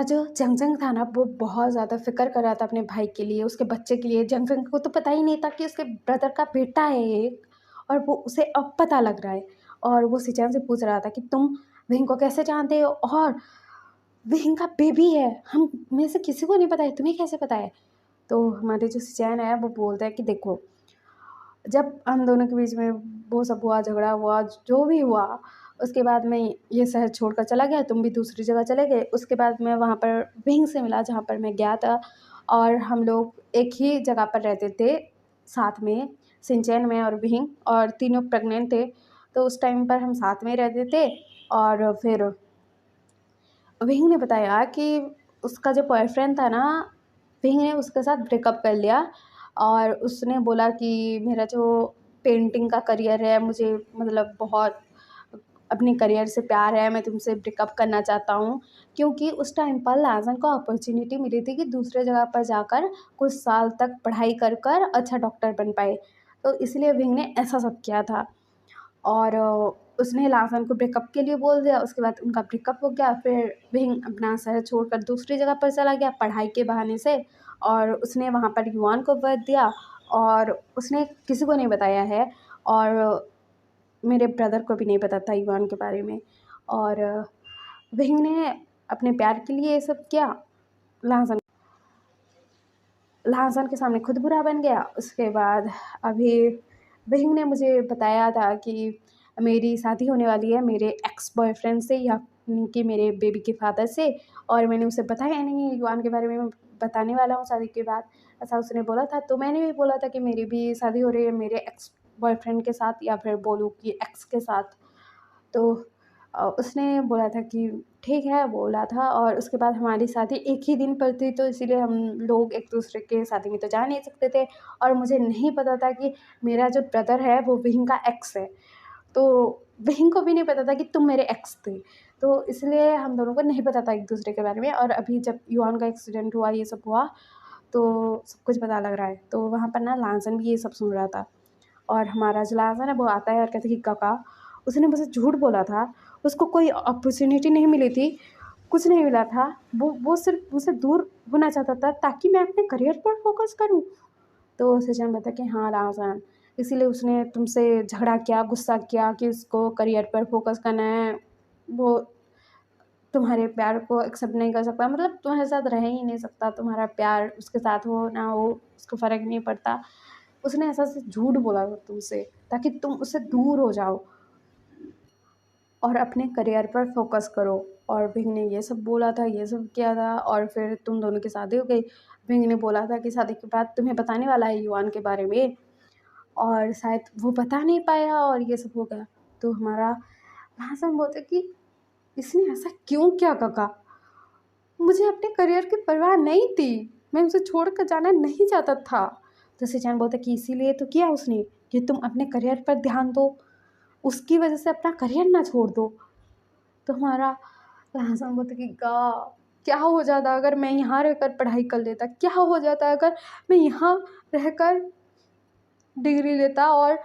जो जंगजंग था ना वो बहुत ज़्यादा फ़िक्र कर रहा था अपने भाई के लिए, उसके बच्चे के लिए। जंगजंग को तो पता ही नहीं था कि उसके ब्रदर का बेटा है एक, और वो उसे अब पता लग रहा है। और वो सिंचैन से पूछ रहा था कि तुम विंग को कैसे जानते हो, और विंग का बेबी है, हम में से किसी को नहीं पता है, तुम्हें कैसे पता है। तो हमारे जो सिंचैन है वो बोलता है कि देखो, जब हम दोनों के बीच में वो सब हुआ, झगड़ा हुआ, जो भी हुआ, उसके बाद मैं ये शहर छोड़कर चला गया, तुम भी दूसरी जगह चले गए। उसके बाद मैं वहाँ पर विंग से मिला जहाँ पर मैं गया था, और हम लोग एक ही जगह पर रहते थे साथ में, सिंचैन, मैं और विंग, और तीनों प्रेग्नेंट थे। तो उस टाइम पर हम साथ में रहते थे। और फिर विंग ने बताया कि उसका जो बॉयफ्रेंड था ना, विंग ने उसके साथ ब्रेकअप कर लिया, और उसने बोला कि मेरा जो पेंटिंग का करियर है, मुझे मतलब बहुत अपने करियर से प्यार है, मैं तुमसे ब्रेकअप करना चाहता हूँ। क्योंकि उस टाइम पर लाजन को अपॉर्चुनिटी मिली थी कि दूसरे जगह पर जाकर कुछ साल तक पढ़ाई कर कर अच्छा डॉक्टर बन पाए, तो इसलिए विंग ने ऐसा सब किया था। और उसने लाजन को ब्रेकअप के लिए बोल दिया। उसके बाद उनका ब्रेकअप हो गया, फिर विंग अपना शहर छोड़कर दूसरी जगह पर चला गया पढ़ाई के बहाने से, और उसने वहाँ पर युआन को वध दिया, और उसने किसी को नहीं बताया है, और मेरे ब्रदर को भी नहीं पता था युआन के बारे में। और विंग ने अपने प्यार के लिए ये सब किया, लाजन लाजन के सामने खुद बुरा बन गया। उसके बाद अभी विंग ने मुझे बताया था कि मेरी शादी होने वाली है मेरे एक्स बॉयफ्रेंड से, या कि मेरे बेबी के फादर से, और मैंने उसे बताया नहीं है युआन के बारे में, मैं बताने वाला हूँ शादी के बाद, ऐसा उसने बोला था। तो मैंने भी बोला था कि मेरी भी शादी हो रही है मेरे एक्स बॉयफ्रेंड के साथ, या फिर बोलूँ कि एक्स के साथ। तो उसने बोला था कि ठीक है, बोला था। और उसके बाद हमारी शादी एक ही दिन पर थी, तो इसीलिए हम लोग एक दूसरे के शादी में तो जा नहीं सकते थे, और मुझे नहीं पता था कि मेरा जो ब्रदर है वो विंग का एक्स है। तो विंग को भी नहीं पता था कि तुम मेरे एक्स थे, तो इसलिए हम दोनों को नहीं पता था एक दूसरे के बारे में। और अभी जब युआन का एक्सीडेंट हुआ, ये सब हुआ, तो सब कुछ पता लग रहा है। तो वहाँ पर ना लांसन भी ये सब सुन रहा था, और हमारा जो लांसन है वो आता है और कहता है कि काका, उसने मुझसे झूठ बोला था, उसको कोई अपॉर्चुनिटी नहीं मिली थी, कुछ नहीं मिला था, वो सिर्फ मुझसे दूर होना चाहता था ताकि मैं अपने करियर पर फोकस करूं। तो सचिन बता कि हाँ लाजन, इसीलिए उसने तुमसे झगड़ा किया, गुस्सा किया कि उसको करियर पर फोकस करना है, वो तुम्हारे प्यार को एक्सेप्ट नहीं कर सकता, मतलब तुम्हारे साथ रह ही नहीं सकता, तुम्हारा प्यार उसके साथ हो ना हो उसको फ़र्क नहीं पड़ता। उसने ऐसा से झूठ बोला था तुमसे ताकि तुम उससे दूर हो जाओ और अपने करियर पर फोकस करो। और विंग ने ये सब बोला था, ये सब किया था, और फिर तुम दोनों की शादी हो गई। विंग ने बोला था कि शादी के बाद तुम्हें बताने वाला है युआन के बारे में, और शायद वो बता नहीं पाया और ये सब हो गया। तो हमारा भाषण बोलते कि इसने ऐसा क्यों किया काका, मुझे अपने करियर की परवाह नहीं थी, मैं उसे छोड़ कर जाना नहीं चाहता था। तो सिचान बोलता कि इसीलिए तो किया उसने कि तुम अपने करियर पर ध्यान दो, उसकी वजह से अपना करियर ना छोड़ दो। तो हमारा लहसन बोलता कि गा, क्या हो जाता अगर मैं यहाँ रहकर पढ़ाई कर लेता, क्या हो जाता अगर मैं यहाँ रहकर डिग्री लेता, और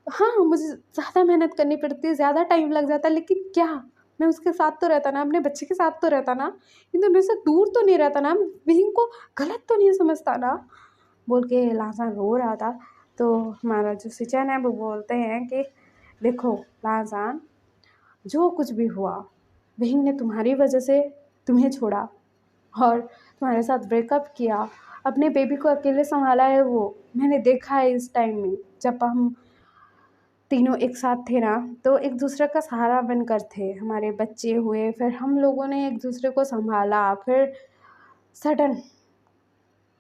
हाँ मुझे ज़्यादा मेहनत करनी पड़ती, ज़्यादा टाइम लग जाता, लेकिन क्या मैं उसके साथ तो रहता ना, अपने बच्चे के साथ तो रहता ना, इन दोनों से दूर तो नहीं रहता ना, विंग को गलत तो नहीं समझता ना, बोल के लासान रो रहा था। तो हमारा जो सिचन है वो बोलते हैं कि देखो लासान, जो कुछ भी हुआ, विंग ने तुम्हारी वजह से तुम्हें छोड़ा और तुम्हारे साथ ब्रेकअप किया, अपने बेबी को अकेले संभाला है वो, मैंने देखा है इस टाइम में जब हम तीनों एक साथ थे ना, तो एक दूसरे का सहारा बनकर थे, हमारे बच्चे हुए, फिर हम लोगों ने एक दूसरे को संभाला। फिर सडन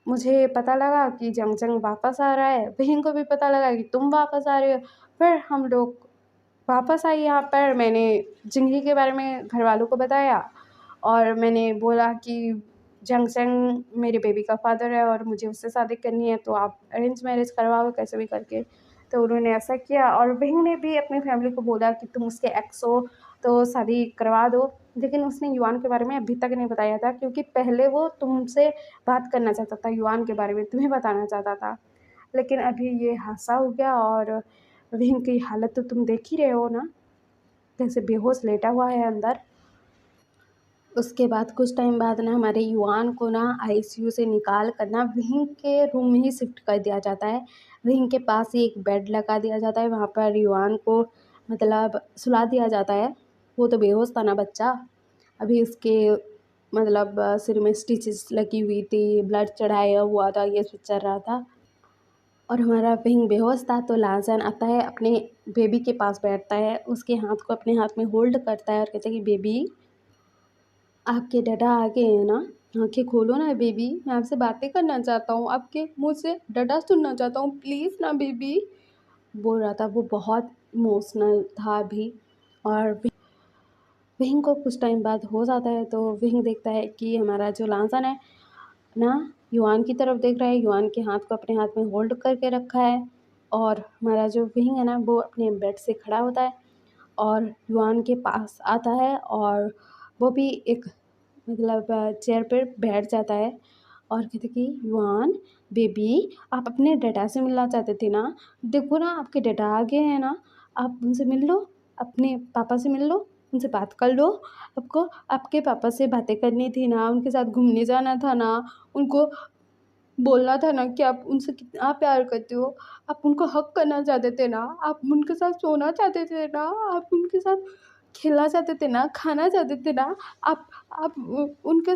मुझे पता लगा कि जंग वापस आ रहा है, बहन को भी पता लगा कि तुम वापस आ रहे हो, फिर हम लोग वापस आए यहाँ पर। मैंने जिंदगी के बारे में घर वालों को बताया, और मैंने बोला कि जंगसेंग मेरे बेबी का फ़ादर है और मुझे उससे शादी करनी है, तो आप अरेंज मैरिज करवाओ कैसे भी करके। तो उन्होंने ऐसा किया और विंग ने भी अपनी फैमिली को बोला कि तुम उसके एक्स हो तो शादी करवा दो। लेकिन उसने युआन के बारे में अभी तक नहीं बताया था, क्योंकि पहले वो तुमसे बात करना चाहता था युआन के बारे में, तुम्हें बताना चाहता था। लेकिन अभी ये हादसा हो गया और विंग की हालत तो तुम देख ही रहे हो ना, कैसे बेहोश लेटा हुआ है अंदर। उसके बाद कुछ टाइम बाद ना हमारे युआन को ना आईसीयू से निकाल कर ना विंग के रूम में ही शिफ्ट कर दिया जाता है। विंग के पास ही एक बेड लगा दिया जाता है, वहाँ पर युआन को मतलब सुला दिया जाता है। वो तो बेहोश था ना बच्चा, अभी उसके मतलब सिर में स्टिचेस लगी हुई थी, ब्लड चढ़ाया हुआ था, ये सब चल रहा था। और हमारा विंग बेहोश था, तो लाजन आता है अपने बेबी के पास बैठता है, उसके हाथ को अपने हाथ में होल्ड करता है और कहता है कि बेबी आपके डैडा आ गए हैं ना, आंखें खोलो ना बेबी, मैं आपसे बातें करना चाहता हूँ, आपके मुंह से डैडा सुनना चाहता हूँ, प्लीज़ ना बेबी, बोल रहा था। वो बहुत इमोशनल था अभी। और विंग को कुछ टाइम बाद हो जाता है, तो विंग देखता है कि हमारा जो लांसन है ना युआन की तरफ देख रहा है, युआन के हाथ को अपने हाथ में होल्ड करके रखा है। और हमारा जो विंग है ना वो अपने बेड से खड़ा होता है और युआन के पास आता है और वो भी एक मतलब चेयर पर बैठ जाता है और कहते कि युआन बेबी आप अपने डैडा से मिलना चाहते थे ना, देखो ना आपके डैडा आ गए हैं ना, आप उनसे मिल लो, अपने पापा से मिल लो, उनसे बात कर लो। आपको आपके पापा से बातें करनी थी ना, उनके साथ घूमने जाना था ना, उनको बोलना था ना कि आप उनसे कितना प्यार करते हो, आप उनको हग करना चाहते थे ना, आप उनके साथ सोना चाहते थे ना, आप उनके साथ खेलना चाहते थे ना, खाना चाहते थे ना, आप उनके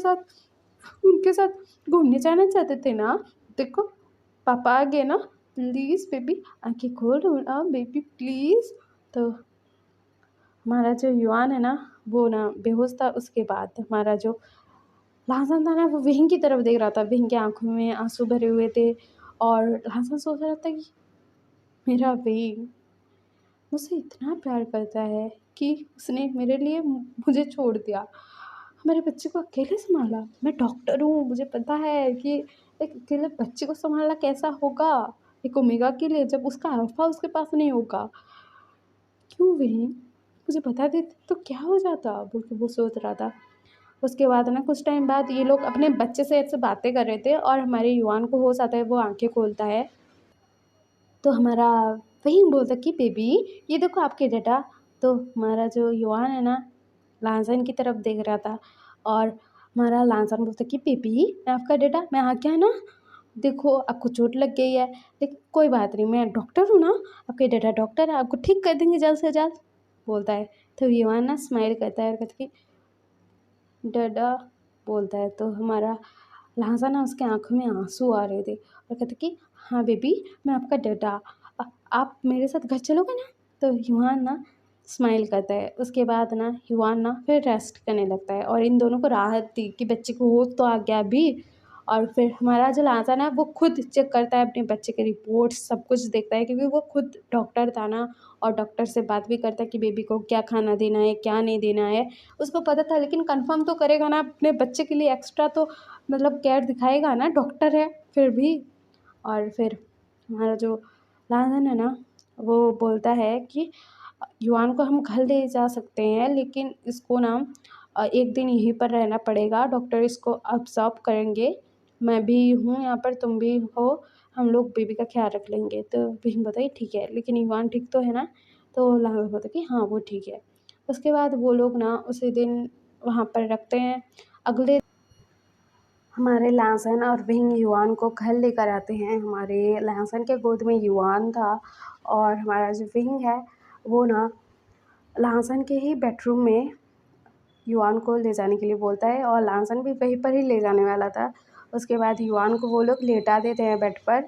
साथ घूमने जाना चाहते थे ना। देखो पापा आ गए ना, प्लीज़ बेबी आँखें खोल दो ना बेबी प्लीज़। तो हमारा जो युआन है ना वो ना बेहोश था। उसके बाद हमारा जो लासन था ना वो विंग की तरफ देख रहा था, विंग की आँखों में आँसू भरे हुए थे और लासन सोच रहा था कि मेरा विंग मुझसे इतना प्यार करता है कि उसने मेरे लिए मुझे छोड़ दिया, हमारे बच्चे को अकेले संभाला। मैं डॉक्टर हूँ, मुझे पता है कि एक अकेले बच्चे को संभालना कैसा होगा, एक ओमेगा के लिए, जब उसका अल्फा उसके पास नहीं होगा। क्यों विंग मुझे बता देते तो क्या हो जाता, बोल के वो सोच रहा था। उसके बाद ना कुछ टाइम बाद ये लोग अपने बच्चे से ऐसे बातें कर रहे थे और हमारे युवान को होश आता है, वो आंखें खोलता है। तो हमारा वही बोलता कि बेबी ये देखो आपके डैडा। तो हमारा जो युवान है ना लांसन की तरफ देख रहा था और हमारा लांसन बोलता कि बेबी मैं आपका डैडा, मैं आ गया ना, देखो आपको चोट लग गई है लेकिन कोई बात नहीं, मैं डॉक्टर हूँ ना, आपके डैडा डॉक्टर है, आपको ठीक कर देंगे जल्द से जल्द, बोलता है। तो युवान ना स्माइल करता है और कहता कि डैडा, बोलता है। तो हमारा लहज़ा ना उसके आँखों में आँसू आ रहे थे और कहते कि हाँ बेबी मैं आपका डैडा, आप मेरे साथ घर चलोगे ना। तो युवान ना स्माइल करता है। उसके बाद ना युवान ना फिर रेस्ट करने लगता है और इन दोनों को राहत थी कि बच्चे को होश तो आ गया अभी। और फिर हमारा जो लांसा ना वो खुद चेक करता है अपने बच्चे के रिपोर्ट्स, सब कुछ देखता है क्योंकि वो खुद डॉक्टर था ना, और डॉक्टर से बात भी करता है कि बेबी को क्या खाना देना है क्या नहीं देना है। उसको पता था लेकिन कंफर्म तो करेगा ना अपने बच्चे के लिए, एक्स्ट्रा तो मतलब केयर दिखाएगा ना, डॉक्टर है फिर भी। और फिर हमारा जो लालन है ना वो बोलता है कि युवान को हम घर ले जा सकते हैं लेकिन इसको ना एक दिन यहीं पर रहना पड़ेगा, डॉक्टर इसको ऑब्जर्व करेंगे, मैं भी हूँ यहाँ पर तुम भी हो, हम लोग बेबी का ख्याल रख लेंगे। तो बहन बताइए ठीक है लेकिन युवान ठीक तो है ना। तो लालन बोलता कि हाँ वो ठीक है। उसके बाद वो लोग ना उसी दिन वहाँ पर रखते हैं। अगले हमारे लासन और विंग युआन को घर लेकर आते हैं। हमारे लासन के गोद में युआन था और हमारा जो विंग है वो ना लासन के ही बेडरूम में युआन को ले जाने के लिए बोलता है और लासन भी वहीं पर ही ले जाने वाला था। उसके बाद युआन को वो लोग लेटा देते हैं बेड पर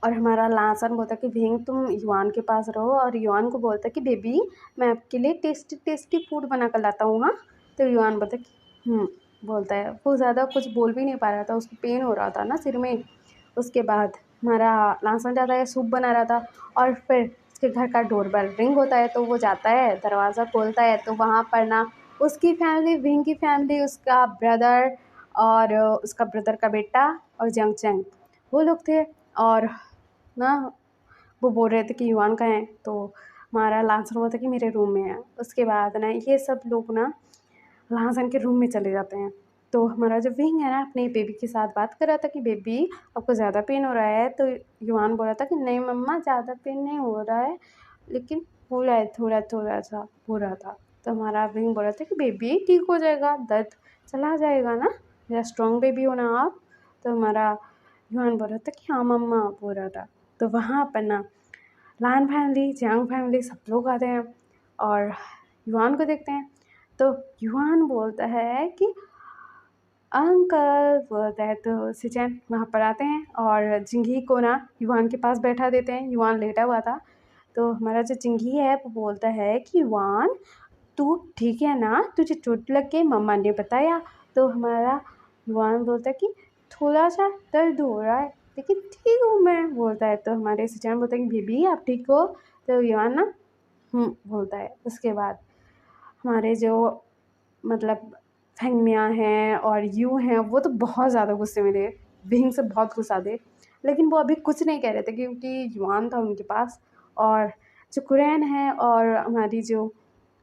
और हमारा लासन बोलता है कि विंग तुम युआन के पास रहो, और युआन को बोलता है कि बेबी मैं आपके लिए टेस्टी टेस्टी फूड बना कर लाता हूँ। हाँ तो युआन बोलता है कि बोलता है। वो ज़्यादा कुछ बोल भी नहीं पा रहा था, उसको पेन हो रहा था ना सिर में। उसके बाद हमारा लासन जाता है, सूप बना रहा था और फिर उसके घर का डोरबेल रिंग होता है, तो वो जाता है दरवाज़ा खोलता है तो वहाँ पर ना उसकी फैमिली, विंग की फैमिली, उसका ब्रदर और उसका ब्रदर का बेटा और जंग चंग, वो लोग थे। और ना वो बोल रहे थे कि युवान कहाँ है, तो हमारा लांसर हुआ था कि मेरे रूम में है। उसके बाद ना ये सब लोग ना लांसन के रूम में चले जाते हैं। तो हमारा जो विंग है ना अपने बेबी के साथ बात कर रहा था कि बेबी आपको ज़्यादा पेन हो रहा है, तो युवान बोल रहा था कि नहीं मम्मा ज़्यादा पेन नहीं हो रहा है, लेकिन हो रहा है थोड़ा थोड़ा सा हो रहा था। तो हमारा विंग बोल रहा था कि बेबी ठीक हो जाएगा, दर्द चला जाएगा ना, मेरा स्ट्रॉन्ग बेबी हो ना आप। तो हमारा युवान बोल रहा था कि हाँ मम्मा बोल रहा था। तो वहाँ पर ना लान फैमिली, जियांग फैमिली सब लोग आते हैं और युवान को देखते हैं। तो युवान बोलता है कि अंकल बोलता है, तो सिचेन वहाँ पर आते हैं और जिंगी को ना युवान के पास बैठा देते हैं। युवान लेटा हुआ था। तो हमारा जो जिंगी है वो बोलता है कि युवान तू ठीक है ना, तुझे चोट लग गई, मम्मा ने बताया। तो हमारा युवान बोलता है कि थोड़ा सा दर्द हो रहा है लेकिन ठीक हूँ मैं, बोलता है। तो हमारे सिचेन बोलते हैं कि बेबी आप ठीक हो। तो युवान ना बोलता है। उसके बाद हमारे जो मतलब फेंगमिया हैं और यू हैं वो तो बहुत ज़्यादा गुस्से में थे, विंग से बहुत गुस्सा थे, लेकिन वो अभी कुछ नहीं कह रहे थे क्योंकि युआन था उनके पास। और जो कुरैन है और हमारी जो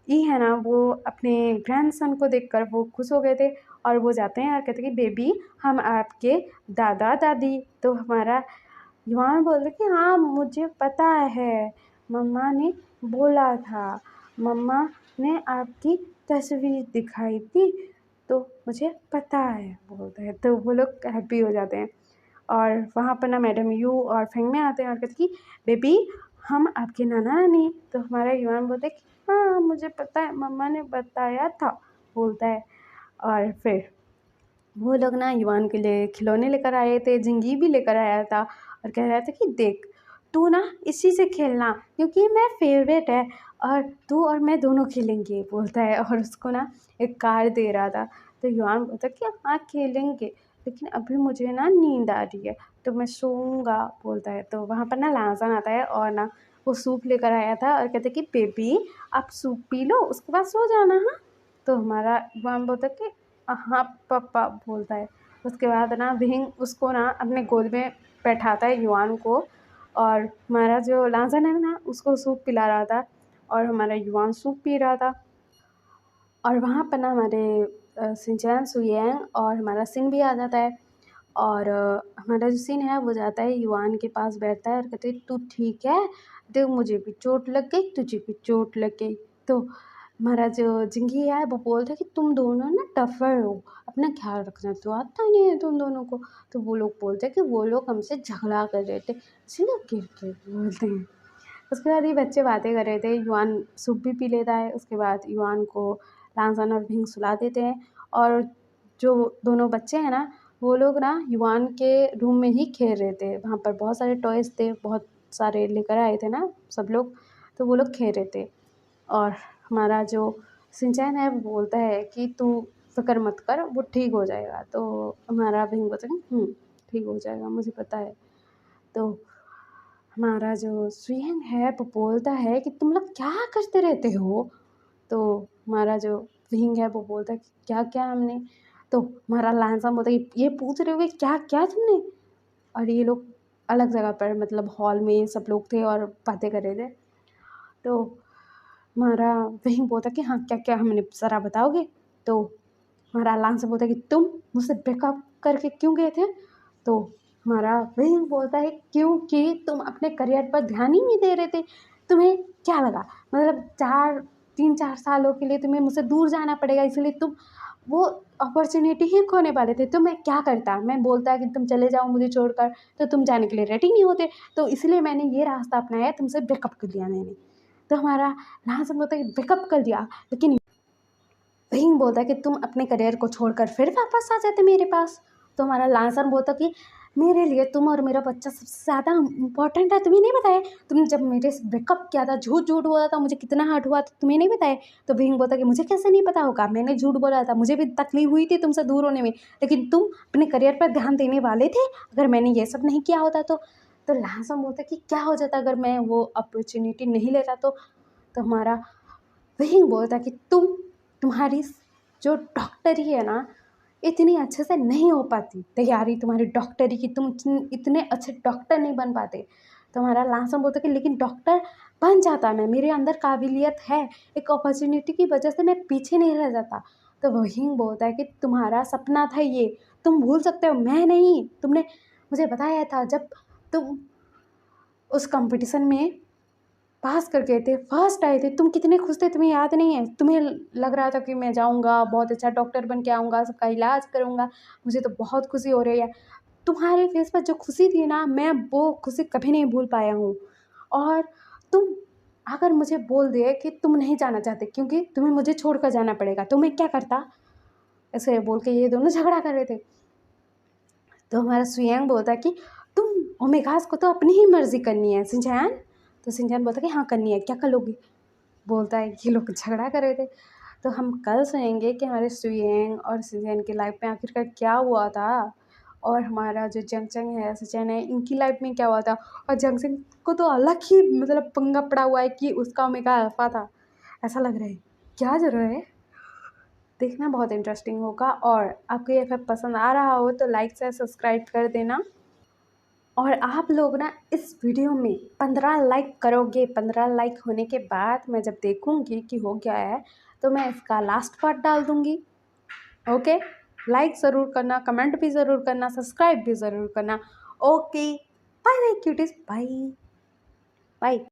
ई है ना वो अपने ग्रैंडसन को देखकर वो खुश हो गए थे और वो जाते हैं और कहते हैं कि बेबी हम आपके दादा दादी। तो हमारा युआन बोलते कि हाँ मुझे पता है, मम्मा ने बोला था, मम्मा ने आपकी तस्वीर दिखाई थी तो मुझे पता है, बोलता है। तो वो लोग हैप्पी हो जाते हैं और वहाँ पर ना मैडम यू और फेंग में आते हैं और कहते कि बेबी हम आपके नाना नानी। तो हमारा युवान बोलते कि हाँ मुझे पता है, मम्मा ने बताया था, बोलता है। और फिर वो लोग ना युवान के लिए खिलौने लेकर आए थे, जिंगी भी लेकर आया था और कह रहा था कि देख तू ना इसी से खेलना क्योंकि ये मेरा फेवरेट है और तू और मैं दोनों खेलेंगे, बोलता है। और उसको ना एक कार दे रहा था। तो युवान बोलता कि हाँ खेलेंगे लेकिन अभी मुझे ना नींद आ रही है तो मैं सोऊंगा, बोलता है। तो वहाँ पर ना लाजन आता है और ना वो सूप लेकर आया था और कहते कि बेबी आप सूप पी लो उसके बाद सो जाना। हाँ। तो हमारा युवान बोलता कि हाँ पापा, बोलता है। उसके बाद ना विंग उसको ना अपने गोद में बैठाता है युवान को और हमारा जो लाजन है ना उसको सूप पिला रहा था और हमारा युवान सूप पी रहा था। और वहाँ पर ना हमारे सिंचैन सुयैंग और हमारा सिन भी आ जाता है और हमारा जो सिन है वो जाता है युवान के पास बैठता है और कहते तू ठीक है, देख मुझे भी चोट लग गई तुझे भी चोट लग गई। तो हमारा जो जिंगी है वो बोलता है कि तुम दोनों ना टफर हो, अपना ख्याल रखना, तो आता नहीं है तुम दोनों को। तो वो लोग बोलते हैं कि वो लोग हमसे झगड़ा कर रहे थे इसलिए गिर के बोलते हैं। उसके बाद ये बच्चे बातें कर रहे थे, युवान सूप भी पी लेता है। उसके बाद युवान को लांसन और भिंग सुला देते हैं और जो दोनों बच्चे हैं ना वो लोग ना युवान के रूम में ही खेल रहे थे। वहाँ पर बहुत सारे टॉयज़ थे, बहुत सारे लेकर आए थे ना सब लोग, तो वो लोग खेल रहे थे। और हमारा जो सिंचैन है वो बोलता है कि तू फ़िक्र मत कर वो ठीक हो जाएगा। तो हमारा भिंग बोलता है ठीक हो जाएगा मुझे पता है। तो हमारा जो सुयंग है वो बोलता है कि तुम लोग क्या करते रहते हो। तो हमारा जो विंग है वो बोलता है कि क्या क्या हमने। तो हमारा लहनसा बोलता है कि ये पूछ रहे हो कि क्या क्या तुमने। और ये लोग अलग जगह पर मतलब हॉल में सब लोग थे और बातें कर रहे थे। तो हमारा विंग बोलता है कि हाँ क्या क्या हमने ज़रा बताओगे। तो हमारा लहनसा बोलता है कि तुम मुझसे ब्रेकअप करके क्यों गए थे। तो हमारा विंग बोलता है क्योंकि तुम अपने करियर पर ध्यान ही नहीं दे रहे थे। तुम्हें क्या लगा मतलब 3-4 सालों के लिए तुम्हें मुझसे दूर जाना पड़ेगा इसलिए तुम वो अपॉर्चुनिटी ही खोने वाले थे। तो मैं क्या करता, मैं बोलता कि तुम चले जाओ मुझे छोड़कर, तो तुम जाने के लिए रेडी नहीं होते, तो इसलिए मैंने ये रास्ता अपनाया, तुमसे ब्रेकअप कर लिया मैंने। तो हमारा लास्ट बोलता है कि ब्रेकअप कर दिया, लेकिन वहीं बोलता है कि तुम अपने करियर को छोड़कर फिर वापस आ जाते मेरे पास। तो हमारा लांसर बोलता कि मेरे लिए तुम और मेरा बच्चा सबसे ज़्यादा इम्पोर्टेंट है, तुम्हें नहीं बताया। तुमने जब मेरे से ब्रेकअप किया था झूठ झूठ बोला था, मुझे कितना हर्ट हुआ था तुम्हें नहीं बताया। तो भींग बोलता कि मुझे कैसे नहीं पता होगा, मैंने झूठ बोला था, मुझे भी तकलीफ हुई थी तुमसे दूर होने में, लेकिन तुम अपने करियर पर ध्यान देने वाले थे अगर मैंने ये सब नहीं किया होता तो। लांसर बोलता कि क्या हो जाता अगर मैं वो अपॉर्चुनिटी नहीं लेता तो। हमारा वही बोलता कि तुम तुम्हारी जो डॉक्टरी है ना, इतनी अच्छे से नहीं हो पाती तैयारी तुम्हारी डॉक्टरी की, तुम इतने अच्छे डॉक्टर नहीं बन पाते। तुम्हारा लासन बोलता कि लेकिन डॉक्टर बन जाता मैं, मेरे अंदर काबिलियत है, एक अपॉर्चुनिटी की वजह से मैं पीछे नहीं रह जाता। तो वही बोलता है कि तुम्हारा सपना था ये, तुम भूल सकते हो, मैं नहीं। तुमने मुझे बताया था जब तुम उस कंपटीशन में पास कर गए थे, फर्स्ट आए थे, तुम कितने खुश थे, तुम्हें याद नहीं है? तुम्हें लग रहा था कि मैं जाऊंगा, बहुत अच्छा डॉक्टर बन के आऊँगा, सबका इलाज करूँगा, मुझे तो बहुत खुशी हो रही है। तुम्हारे फेस पर जो खुशी थी ना, मैं वो खुशी कभी नहीं भूल पाया हूँ। और तुम अगर मुझे बोल दिए कि तुम नहीं जाना चाहते क्योंकि तुम्हें मुझे छोड़कर जाना पड़ेगा, तो मैं क्या करता? ऐसे बोल के ये दोनों झगड़ा कर रहे थे। तो हमारा सुयांग बोलता है कि तुम ओमेगास को तो अपनी ही मर्जी करनी है सिंचैन। तो सिंचैन बोलता है कि हाँ करनी है, क्या कर लोगी? बोलता है ये लोग झगड़ा कर रहे थे। तो हम कल सुनेंगे कि हमारे सुयांग और सिंचैन की लाइफ में आखिरकार क्या हुआ था, और हमारा जो जंगचंग है, सिंचैन है, इनकी लाइफ में क्या हुआ था। और जंगचंग को तो अलग ही मतलब पंगा पड़ा हुआ है कि उसका ओमेगा अल्फा था, ऐसा लग रहा है। क्या जरूरत है, देखना बहुत इंटरेस्टिंग होगा। और आपको ये फिर पसंद आ रहा हो तो लाइक से सब्सक्राइब कर देना। और आप लोग ना इस वीडियो में 15 लाइक करोगे। 15 लाइक होने के बाद मैं जब देखूंगी कि हो गया है तो मैं इसका लास्ट पार्ट डाल दूंगी। ओके, लाइक ज़रूर करना, कमेंट भी ज़रूर करना, सब्सक्राइब भी ज़रूर करना। Okay, bye bye cuties, bye bye.